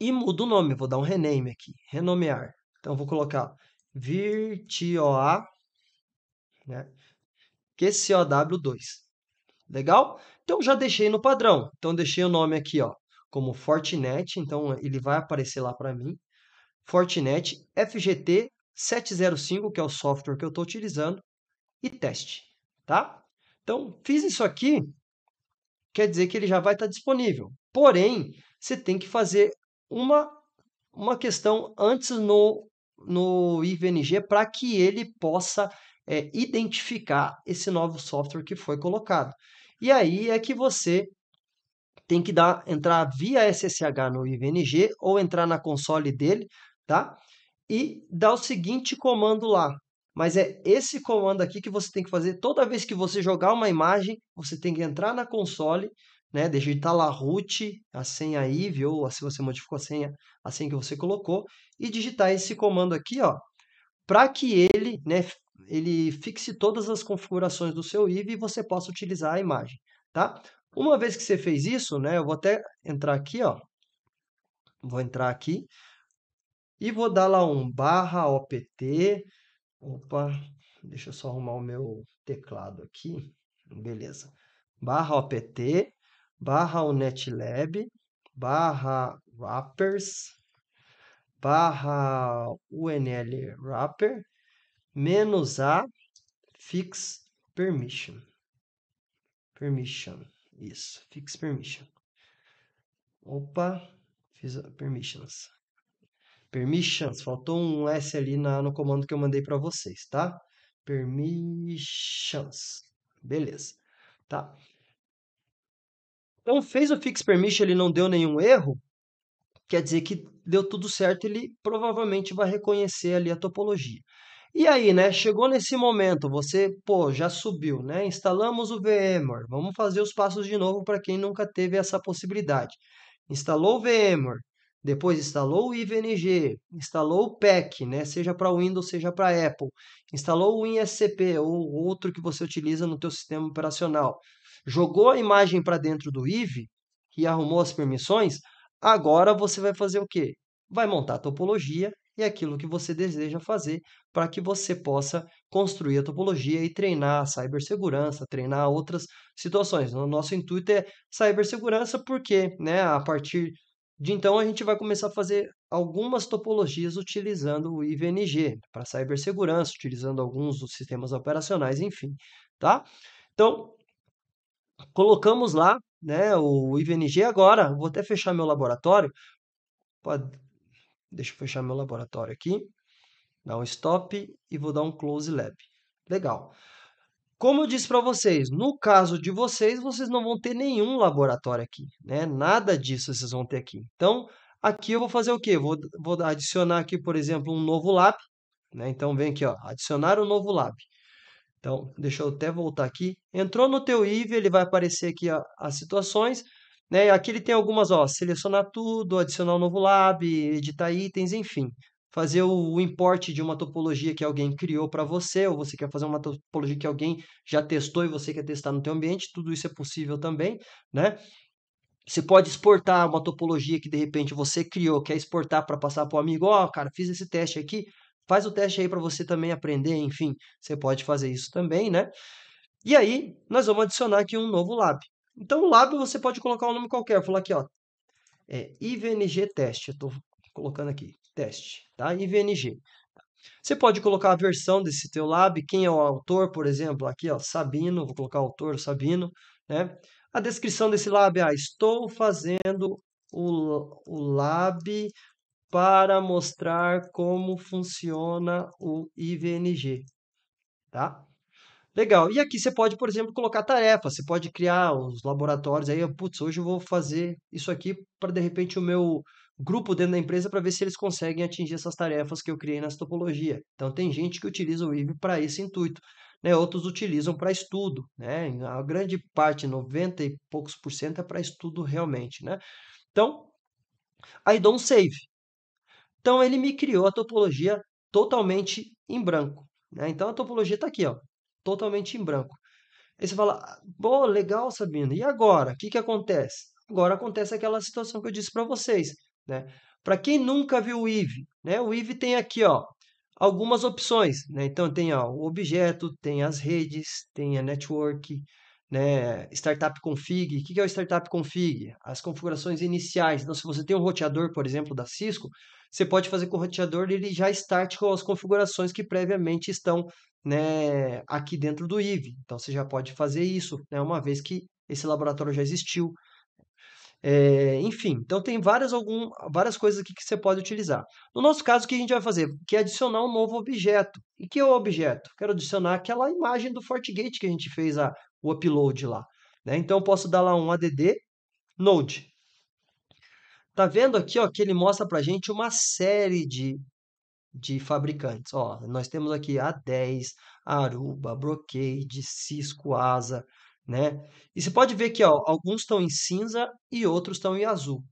e mudo o nome. Vou dar um rename aqui, renomear. Então, vou colocar Virtua, né, QCOW2. Legal? Então, já deixei no padrão. Então, deixei o nome aqui, ó, como Fortinet. Então, ele vai aparecer lá para mim. Fortinet FGT 705, que é o software que eu estou utilizando. E teste, tá? Então, fiz isso aqui, quer dizer que ele já vai estar disponível. Porém, você tem que fazer uma questão antes no IVNG para que ele possa identificar esse novo software que foi colocado. E aí é que você tem que entrar via SSH no IVNG ou entrar na console dele, tá? E dar o seguinte comando lá, mas é esse comando aqui que você tem que fazer toda vez que você jogar uma imagem, você tem que entrar na console, né, digitar lá root, a senha IVE, ou se você modificou a senha que você colocou, e digitar esse comando aqui, ó, para que ele, né, ele fixe todas as configurações do seu IVE e você possa utilizar a imagem, tá? Uma vez que você fez isso, né, eu vou até entrar aqui, ó, vou entrar aqui e vou dar lá um /opt. Opa, deixa eu só arrumar o meu teclado aqui. Beleza. /opt, /unetlab, /wrappers, /unlwrapper, -a fix permission. Isso, fix permission. Opa, fiz permissions. Permissions, faltou um S ali no comando que eu mandei para vocês, tá? Permissions. Beleza, tá? Então, fez o fix permission, ele não deu nenhum erro, quer dizer que deu tudo certo, ele provavelmente vai reconhecer ali a topologia. E aí, né, chegou nesse momento, você, pô, já subiu, né? Instalamos o VMware. Vamos fazer os passos de novo para quem nunca teve essa possibilidade. Instalou o VMware, depois instalou o IVNG, instalou o PEC, né, seja para Windows, seja para Apple. Instalou o WinSCP ou outro que você utiliza no teu sistema operacional. Jogou a imagem para dentro do IVE e arrumou as permissões, agora você vai fazer o quê? Vai montar a topologia e aquilo que você deseja fazer para que você possa construir a topologia e treinar a cibersegurança, treinar outras situações. O nosso intuito é cibersegurança porque, né, a partir de então a gente vai começar a fazer algumas topologias utilizando o IVNG para cibersegurança, utilizando alguns dos sistemas operacionais, enfim, tá? Então, colocamos lá, né, o IVNG agora, vou até fechar meu laboratório. Deixa eu fechar meu laboratório aqui, dar um stop e vou dar um close lab. Legal. Como eu disse para vocês, no caso de vocês, vocês não vão ter nenhum laboratório aqui, né? Nada disso vocês vão ter aqui. Então, aqui eu vou fazer o quê? Vou adicionar aqui, por exemplo, um novo lab, né? Então, vem aqui, ó, adicionar um novo lab. Então, deixa eu até voltar aqui. Entrou no teu IVE, ele vai aparecer aqui as situações, né? Aqui ele tem algumas, ó, selecionar tudo, adicionar um novo lab, editar itens, enfim. Fazer o import de uma topologia que alguém criou para você, ou você quer fazer uma topologia que alguém já testou e você quer testar no teu ambiente, tudo isso é possível também, né? Você pode exportar uma topologia que de repente você criou, quer exportar para passar para o amigo, ó, cara, fiz esse teste aqui, faz o teste aí para você também aprender, enfim, você pode fazer isso também, né? E aí, nós vamos adicionar aqui um novo lab. Então, o lab você pode colocar um nome qualquer, vou falar aqui, ó, IVNG teste, eu estou colocando aqui, teste, tá? IVNG. Você pode colocar a versão desse teu lab, quem é o autor, por exemplo, aqui, ó, Sabino, vou colocar o autor Sabino, né? A descrição desse lab, estou fazendo o lab para mostrar como funciona o IVNG, tá? Legal. E aqui você pode, por exemplo, colocar tarefas. Você pode criar os laboratórios aí. Putz, hoje eu vou fazer isso aqui para, de repente, o meu grupo dentro da empresa para ver se eles conseguem atingir essas tarefas que eu criei nessa topologia. Então, tem gente que utiliza o IVE para esse intuito, né? Outros utilizam para estudo, né? A grande parte, 90 e poucos por cento, é para estudo realmente, né? Então, aí dou um save. Então, ele me criou a topologia totalmente em branco, né? Então, a topologia está aqui, ó, totalmente em branco. Aí você fala, pô, legal, Sabino. E agora? O que que acontece? Agora acontece aquela situação que eu disse para vocês, né? Para quem nunca viu o IVE, né? O IVE tem aqui, ó, algumas opções, né? Então tem, ó, o objeto, tem as redes, tem a network, né? Startup config. O que que é o startup config? As configurações iniciais. Então, se você tem um roteador, por exemplo, da Cisco, você pode fazer com o roteador ele já start com as configurações que previamente estão, né, aqui dentro do IVE. Então, você já pode fazer isso, né, uma vez que esse laboratório já existiu. Enfim, então tem várias coisas aqui que você pode utilizar. No nosso caso, o que a gente vai fazer? Que é adicionar um novo objeto. E que é o objeto? Quero adicionar aquela imagem do FortiGate que a gente fez o upload lá, né? Então, eu posso dar lá um add node. Tá vendo aqui, ó, que ele mostra para a gente uma série de fabricantes. Ó, nós temos aqui a 10, Aruba, Brocade, Cisco, Asa, né? E você pode ver que ó, alguns estão em cinza e outros estão em azul.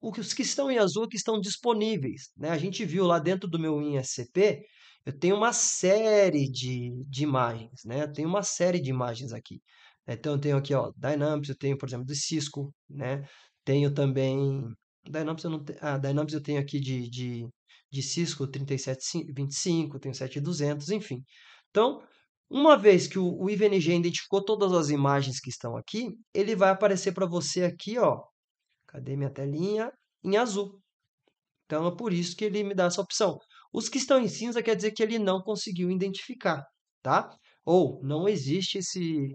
Os que estão em azul é que estão disponíveis, né? A gente viu lá dentro do meu ISCP, eu tenho uma série de imagens, né? Eu tenho uma série de imagens aqui. Então, eu tenho aqui, ó, Dynamics, eu tenho, por exemplo, do Cisco, né? Tenho também... Dynamics eu não tenho... Ah, Dynamics eu tenho aqui de Cisco 3725, tenho 7200, enfim. Então, uma vez que o IVNG identificou todas as imagens que estão aqui, ele vai aparecer para você aqui, ó, cadê minha telinha? Em azul. Então é por isso que ele me dá essa opção. Os que estão em cinza quer dizer que ele não conseguiu identificar, tá? Ou não existe esse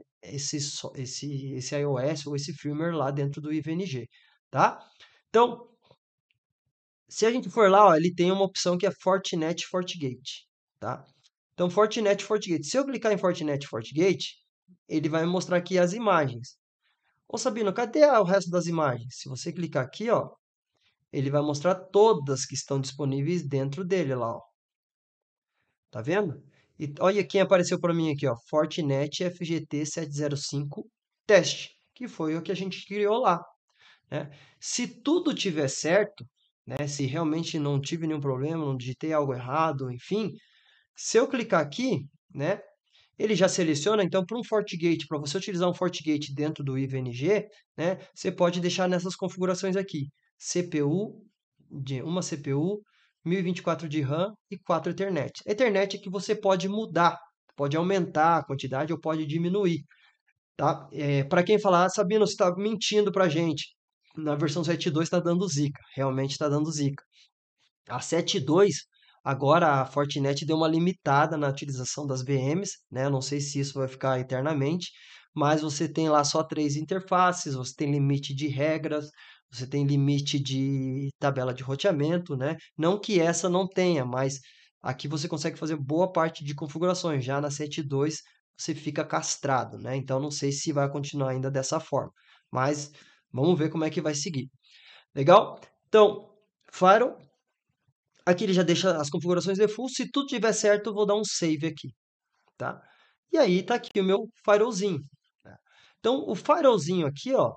iOS ou esse firmware lá dentro do IVNG, tá? Então, se a gente for lá, ó, ele tem uma opção que é Fortinet FortiGate, tá? Então, Fortinet FortiGate. Se eu clicar em Fortinet FortiGate, ele vai me mostrar aqui as imagens. Ô Sabino, cadê o resto das imagens? Se você clicar aqui, ó, ele vai mostrar todas que estão disponíveis dentro dele lá, ó. Tá vendo? E olha quem apareceu para mim aqui, ó, Fortinet FGT 705 teste, que foi o que a gente criou lá, né? Se tudo tiver certo, né, se realmente não tive nenhum problema, não digitei algo errado, enfim, se eu clicar aqui, né, ele já seleciona, então, para um FortiGate, para você utilizar um FortiGate dentro do IVNG, né, você pode deixar nessas configurações aqui. CPU, uma CPU, 1024 de RAM e 4 Ethernet. Ethernet é que você pode mudar, pode aumentar a quantidade ou pode diminuir. Tá? Para quem falar, ah, Sabino, você está mentindo para a gente. Na versão 7.2 está dando zica, realmente está dando zica. A 7.2, agora a Fortinet deu uma limitada na utilização das VMs, né? Não sei se isso vai ficar eternamente, mas você tem lá só 3 interfaces, você tem limite de regras, você tem limite de tabela de roteamento, né? Não que essa não tenha, mas aqui você consegue fazer boa parte de configurações. Já na 7.2 você fica castrado, né? Então não sei se vai continuar ainda dessa forma, mas vamos ver como é que vai seguir. Legal? Então, Firewall. Aqui ele já deixa as configurações default. Se tudo estiver certo, eu vou dar um save aqui, tá? E aí está aqui o meu firewallzinho, né? Então, o firewallzinho aqui, ó,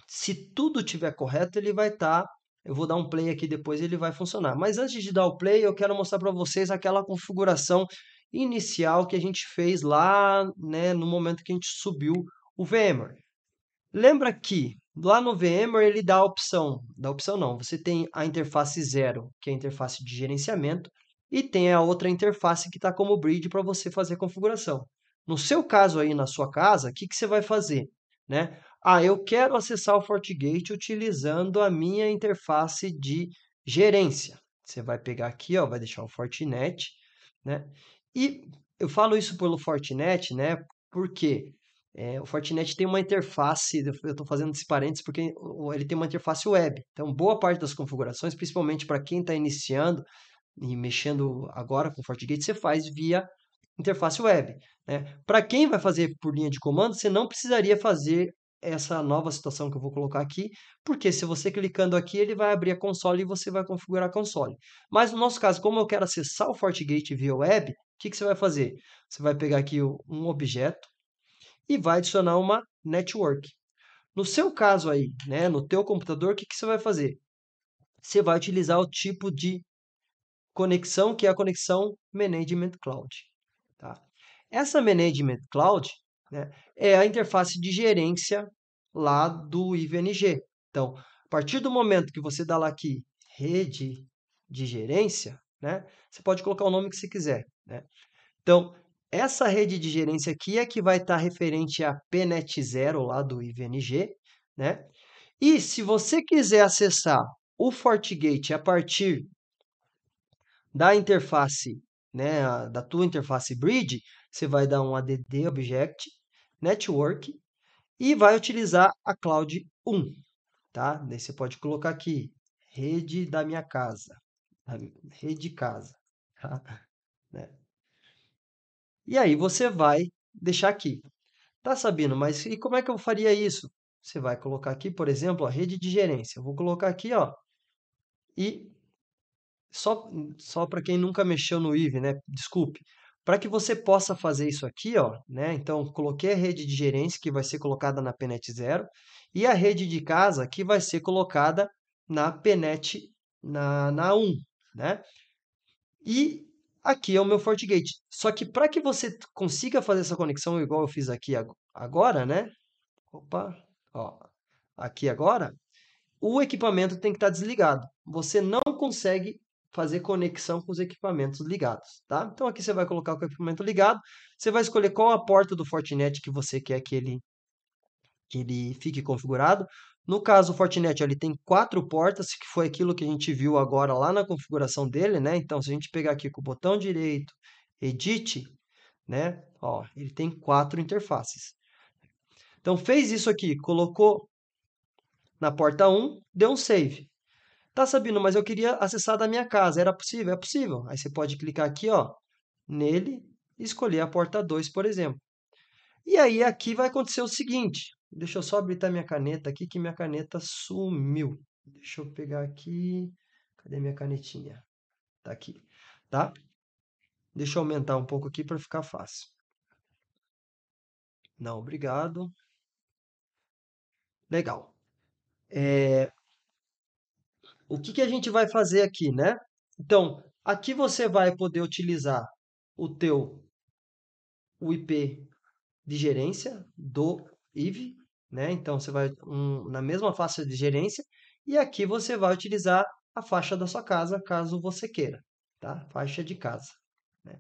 se tudo estiver correto, ele vai estar... Eu vou dar um play aqui depois, ele vai funcionar. Mas antes de dar o play, eu quero mostrar para vocês aquela configuração inicial que a gente fez lá, né, no momento que a gente subiu o VMware. Lembra que lá no VMware ele dá opção não, você tem a interface 0, que é a interface de gerenciamento, e tem a outra interface que está como bridge para você fazer a configuração. No seu caso aí, na sua casa, o que você vai fazer? Né? Ah, eu quero acessar o FortiGate utilizando a minha interface de gerência. Você vai pegar aqui, ó, vai deixar o Fortinet, né? E eu falo isso pelo Fortinet, né? Porque o Fortinet tem uma interface, eu estou fazendo esse parênteses porque ele tem uma interface web. Então, boa parte das configurações, principalmente para quem está iniciando e mexendo agora com o FortiGate, você faz via interface web, né? Para quem vai fazer por linha de comando, você não precisaria fazer essa nova situação que eu vou colocar aqui, porque se você clicando aqui, ele vai abrir a console e você vai configurar a console. Mas no nosso caso, como eu quero acessar o FortiGate via web, o que você vai fazer? Você vai pegar aqui um objeto, e vai adicionar uma network. No seu caso aí, né, no teu computador, o que você vai fazer? Você vai utilizar o tipo de conexão que é a conexão Management Cloud. Tá? Essa Management Cloud, né, é a interface de gerência lá do IVNG. Então, a partir do momento que você dá lá aqui rede de gerência, né, você pode colocar o nome que você quiser, né? Então, essa rede de gerência aqui é que vai estar referente a PNET 0 lá do IVNG, né? E se você quiser acessar o FortiGate a partir da interface, né, da tua interface bridge, você vai dar um add object network e vai utilizar a Cloud 1, tá? Daí você pode colocar aqui rede da minha casa, rede casa, tá? Né? E aí você vai deixar aqui. Tá, Sabino, mas e como é que eu faria isso? Você vai colocar aqui, por exemplo, a rede de gerência. Eu vou colocar aqui, ó, e só para quem nunca mexeu no IVE, né? Desculpe. Para que você possa fazer isso aqui, ó, né? Então, coloquei a rede de gerência que vai ser colocada na PNET 0 e a rede de casa que vai ser colocada na PNET na 1, né? E aqui é o meu FortiGate. Só que para que você consiga fazer essa conexão igual eu fiz aqui agora, né? Opa, ó, aqui agora, o equipamento tem que estar desligado. Você não consegue fazer conexão com os equipamentos ligados, tá? Então aqui você vai colocar o equipamento ligado, você vai escolher qual a porta do Fortinet que você quer que ele fique configurado. No caso, o Fortinet ele tem 4 portas, que foi aquilo que a gente viu agora lá na configuração dele, né? Então, se a gente pegar aqui com o botão direito, Edit, né? Ó, ele tem 4 interfaces. Então, fez isso aqui, colocou na porta 1, deu um save. Tá, Sabino, mas eu queria acessar da minha casa. Era possível? É possível. Aí você pode clicar aqui, ó, nele e escolher a porta 2, por exemplo. E aí aqui vai acontecer o seguinte. Deixa eu só habilitar minha caneta aqui, que minha caneta sumiu. Deixa eu pegar aqui. Cadê minha canetinha? Tá aqui, tá? Deixa eu aumentar um pouco aqui para ficar fácil. Não, obrigado. Legal. O que que a gente vai fazer aqui, né? Então, aqui você vai poder utilizar o IP de gerência do IVE, né? Então, você vai na mesma faixa de gerência e aqui você vai utilizar a faixa da sua casa, caso você queira, tá? Faixa de casa, né?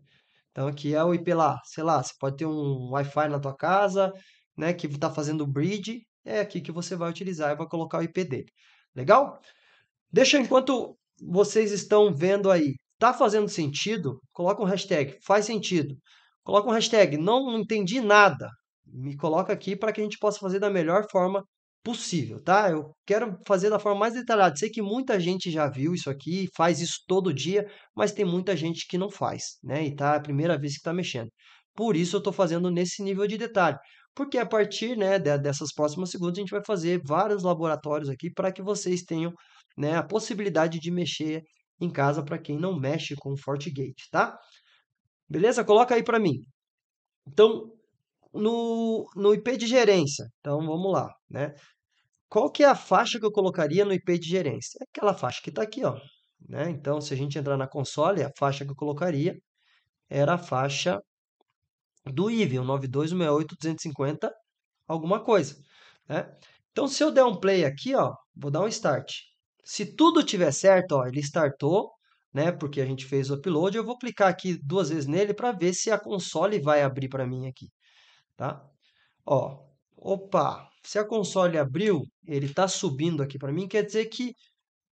Então, aqui é o IP lá, sei lá, você pode ter um Wi-Fi na tua casa, né, que está fazendo bridge, é aqui que você vai utilizar e vai colocar o IP dele. Legal? Deixa enquanto vocês estão vendo aí. Tá fazendo sentido? Coloca um hashtag. Faz sentido. Coloca um hashtag. Não entendi nada. Me coloca aqui para que a gente possa fazer da melhor forma possível, tá? Eu quero fazer da forma mais detalhada. Sei que muita gente já viu isso aqui, faz isso todo dia, mas tem muita gente que não faz, né? E tá a primeira vez que está mexendo. Por isso eu estou fazendo nesse nível de detalhe. Porque a partir, né, dessas próximas segundos a gente vai fazer vários laboratórios aqui para que vocês tenham, né, a possibilidade de mexer em casa para quem não mexe com o FortiGate, tá? Beleza? Coloca aí para mim. Então, no IP de gerência, então vamos lá, né? Qual que é a faixa que eu colocaria no IP de gerência? É aquela faixa que está aqui, ó, né? Então, se a gente entrar na console, a faixa que eu colocaria era a faixa do IVE, 192.168.250, alguma coisa, né? Então, se eu der um play aqui, ó, vou dar um start. Se tudo tiver certo, ó, ele startou, né? Porque a gente fez o upload. Eu vou clicar aqui 2 vezes nele para ver se a console vai abrir para mim aqui, tá? Ó, opa, se a console abriu, ele está subindo aqui para mim, quer dizer que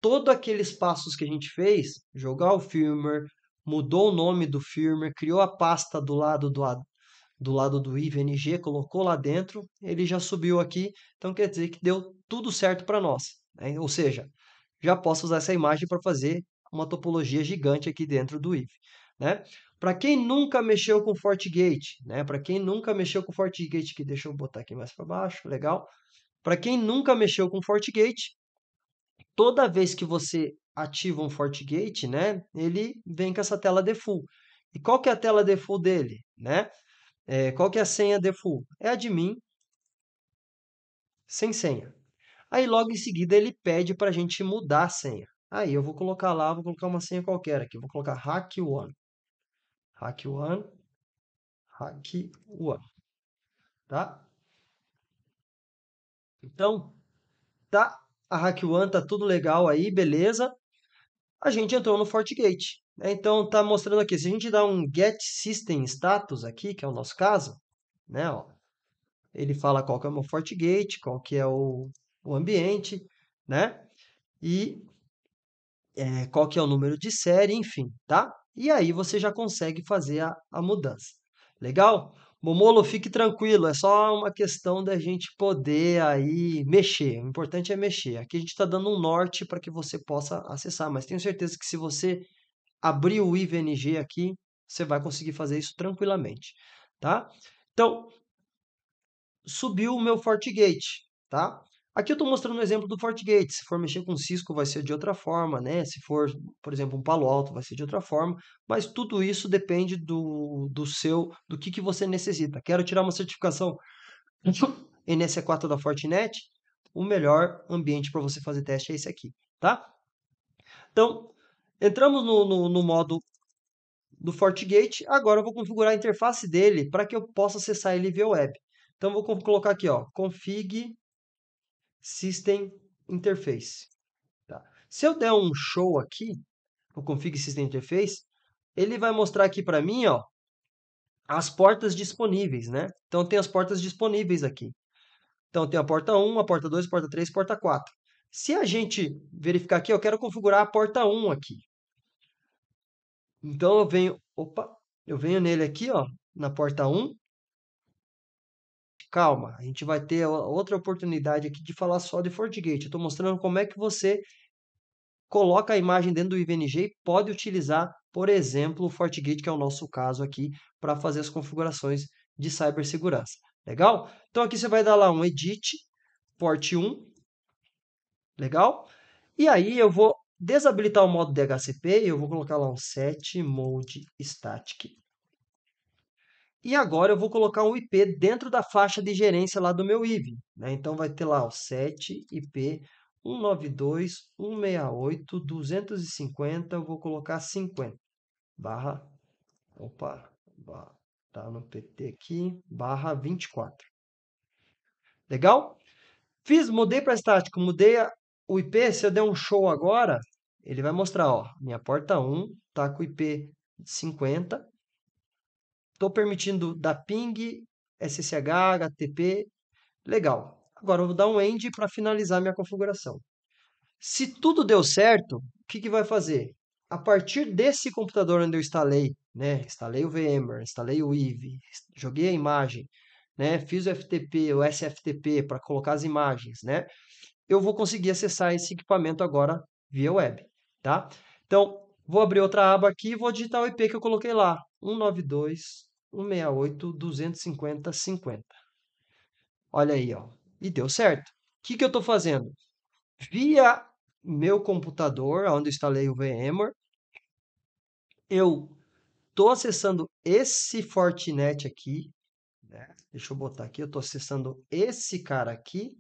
todos aqueles passos que a gente fez, jogar o firmware, mudou o nome do firmware, criou a pasta do lado do IVNG, colocou lá dentro, ele já subiu aqui, então quer dizer que deu tudo certo para nós, né? Ou seja, já posso usar essa imagem para fazer uma topologia gigante aqui dentro do IVE, né? Para quem nunca mexeu com FortiGate, né? Para quem nunca mexeu com FortiGate, que deixa eu botar aqui mais para baixo, legal. Para quem nunca mexeu com FortiGate, toda vez que você ativa um FortiGate, né? Ele vem com essa tela default. E qual que é a tela default dele, né? Qual que é a senha default? É admin sem senha. Aí logo em seguida ele pede para a gente mudar a senha. Aí eu vou colocar lá, vou colocar uma senha qualquer aqui. Vou colocar hack1. Hack1, hack1, tá? Então, tá a hack1, tá tudo legal aí, beleza? A gente entrou no FortiGate, né? Então tá mostrando aqui, se a gente dá um get system status aqui, que é o nosso caso, né, ó, ele fala qual que é o meu FortiGate, qual que é o ambiente, né? E qual que é o número de série, enfim, tá? E aí você já consegue fazer a mudança. Legal? Momolo, fique tranquilo, é só uma questão da gente poder aí mexer. O importante é mexer. Aqui a gente está dando um norte para que você possa acessar, mas tenho certeza que se você abrir o IVNG aqui, você vai conseguir fazer isso tranquilamente, tá? Então, subiu o meu FortiGate, tá? Aqui eu estou mostrando um exemplo do FortiGate. Se for mexer com Cisco, vai ser de outra forma, né? Se for, por exemplo, um Palo Alto, vai ser de outra forma. Mas tudo isso depende do que você necessita. Quero tirar uma certificação NSE4 da Fortinet. O melhor ambiente para você fazer teste é esse aqui, tá? Então, entramos no modo do FortiGate. Agora eu vou configurar a interface dele para que eu possa acessar ele via web. Então, eu vou colocar aqui, ó, config system interface. Tá? Se eu der um show aqui, o config system interface, ele vai mostrar aqui para mim, ó, as portas disponíveis, né? Então, tem as portas disponíveis aqui. Então, tem a porta 1, a porta 2, a porta 3, a porta 4. Se a gente verificar aqui, eu quero configurar a porta 1 aqui. Então, eu venho nele aqui, ó, na porta 1. Calma, a gente vai ter outra oportunidade aqui de falar só de FortiGate. Eu estou mostrando como é que você coloca a imagem dentro do IVNG e pode utilizar, por exemplo, o FortiGate, que é o nosso caso aqui, para fazer as configurações de cibersegurança. Legal? Então, aqui você vai dar lá um Edit, Port 1. Legal? E aí, eu vou desabilitar o modo DHCP e eu vou colocar lá um Set Mode Static. E agora eu vou colocar um IP dentro da faixa de gerência lá do meu IV, né? Então, vai ter lá o set IP 192.168.250, eu vou colocar 50, barra, tá no PT aqui, barra 24. Legal? Mudei para estático, o IP, se eu der um show agora, ele vai mostrar, ó, minha porta 1 tá com o IP 50. Estou permitindo dar ping, SSH, HTTP, legal. Agora eu vou dar um end para finalizar minha configuração. Se tudo deu certo, o que vai fazer? A partir desse computador onde eu instalei, né? Instalei o VMware, instalei o IV, joguei a imagem, né? Fiz o FTP, o SFTP para colocar as imagens, né? Eu vou conseguir acessar esse equipamento agora via web, tá? Então, vou abrir outra aba aqui e vou digitar o IP que eu coloquei lá, 192.168.250.50. Olha aí, ó. E deu certo. O que eu estou fazendo? Via meu computador, onde eu instalei o VMware, eu estou acessando esse Fortinet aqui, né? Deixa eu botar aqui, eu estou acessando esse cara aqui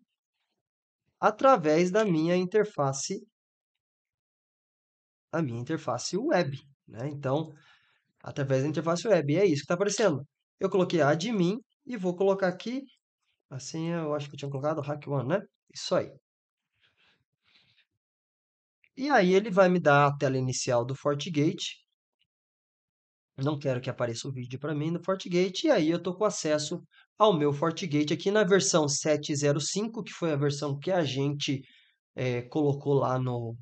através da minha interface web, né? Então, através da interface web, e é isso que está aparecendo. Eu coloquei admin e vou colocar aqui, assim, eu acho que eu tinha colocado hack one, né? Isso aí. E aí ele vai me dar a tela inicial do FortiGate. Não quero que apareça o vídeo para mim no FortiGate. E aí eu estou com acesso ao meu FortiGate aqui na versão 7.0.5, que foi a versão que a gente colocou lá no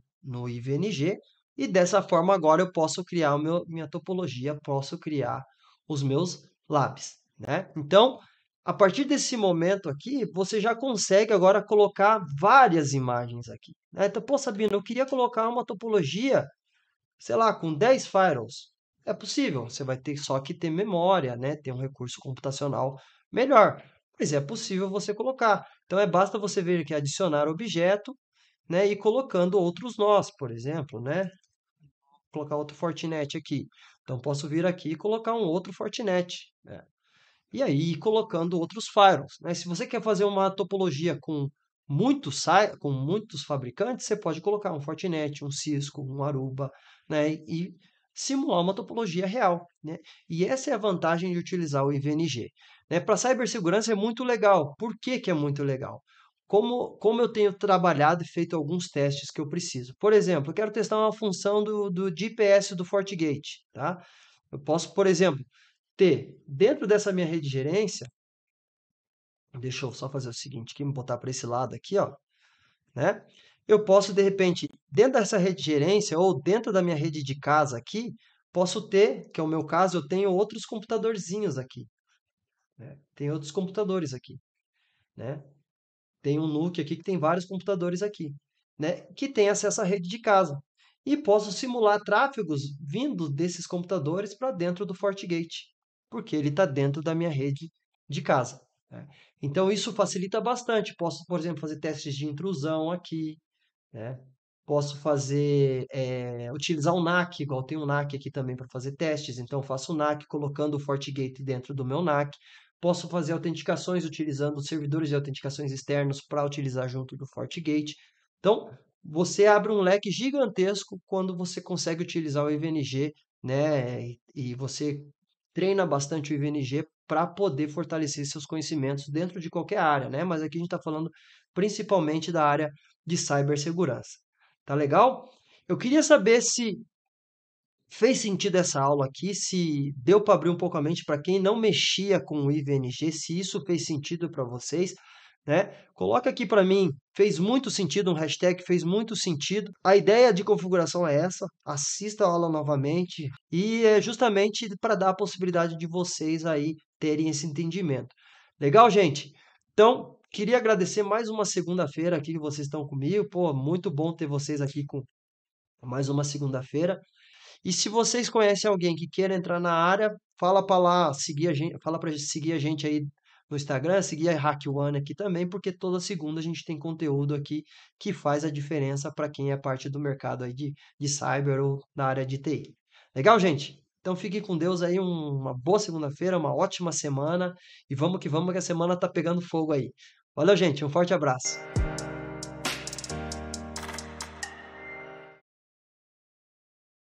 IVNG. E dessa forma agora eu posso criar minha topologia, posso criar os meus labs, né? Então, a partir desse momento aqui, você já consegue agora colocar várias imagens aqui, né? Então, pô, Sabino, eu queria colocar uma topologia, sei lá, com 10 firewalls. É possível, você vai ter só que ter memória, né? Ter um recurso computacional melhor. Mas é possível você colocar. Então, basta você vir aqui adicionar objeto, né? E colocando outros nós, por exemplo, né? Colocar outro Fortinet aqui. Então, posso vir aqui e colocar um outro Fortinet, né? E aí, ir colocando outros firewalls, né? Se você quer fazer uma topologia com muitos fabricantes, você pode colocar um Fortinet, um Cisco, um Aruba, né? E simular uma topologia real, né? E essa é a vantagem de utilizar o IVNG, né? Para cibersegurança é muito legal. Por que que é muito legal? Como eu tenho trabalhado e feito alguns testes que eu preciso. Por exemplo, eu quero testar uma função do GPS do FortiGate, tá? Eu posso, por exemplo, ter dentro dessa minha rede de gerência, deixa eu só fazer o seguinte, aqui, me botar para esse lado aqui, ó, né? Eu posso, de repente, dentro dessa rede de gerência ou dentro da minha rede de casa aqui, posso ter, que é o meu caso, eu tenho outros computadorzinhos aqui, né? Tem outros computadores aqui, né? Tem um NUC aqui que tem vários computadores aqui, né? Que tem acesso à rede de casa. E posso simular tráfegos vindo desses computadores para dentro do FortiGate, porque ele está dentro da minha rede de casa. né? Então isso facilita bastante. Posso, por exemplo, fazer testes de intrusão aqui, né? Posso fazer, utilizar o NAC, igual tem um NAC aqui também para fazer testes, então eu faço o NAC colocando o FortiGate dentro do meu NAC. Posso fazer autenticações utilizando servidores de autenticações externos para utilizar junto do FortiGate. Então, você abre um leque gigantesco quando você consegue utilizar o IVNG, né? E você treina bastante o IVNG para poder fortalecer seus conhecimentos dentro de qualquer área, né? Mas aqui a gente está falando principalmente da área de cibersegurança. Tá legal? Eu queria saber se fez sentido essa aula aqui, se deu para abrir um pouco a mente para quem não mexia com o IVNG, se isso fez sentido para vocês, né? Coloca aqui para mim, fez muito sentido, um hashtag fez muito sentido. A ideia de configuração é essa, assista a aula novamente e é justamente para dar a possibilidade de vocês aí terem esse entendimento. Legal, gente? Então, queria agradecer mais uma segunda-feira aqui que vocês estão comigo. Pô, muito bom ter vocês aqui com mais uma segunda-feira. E se vocês conhecem alguém que queira entrar na área, fala para lá, seguir a gente, fala para seguir a gente aí no Instagram, seguir a Hack One aqui também, porque toda segunda a gente tem conteúdo aqui que faz a diferença para quem é parte do mercado aí de cyber ou na área de TI. Legal, gente? Então fique com Deus aí, uma boa segunda-feira, uma ótima semana e vamos que a semana tá pegando fogo aí. Valeu, gente, um forte abraço.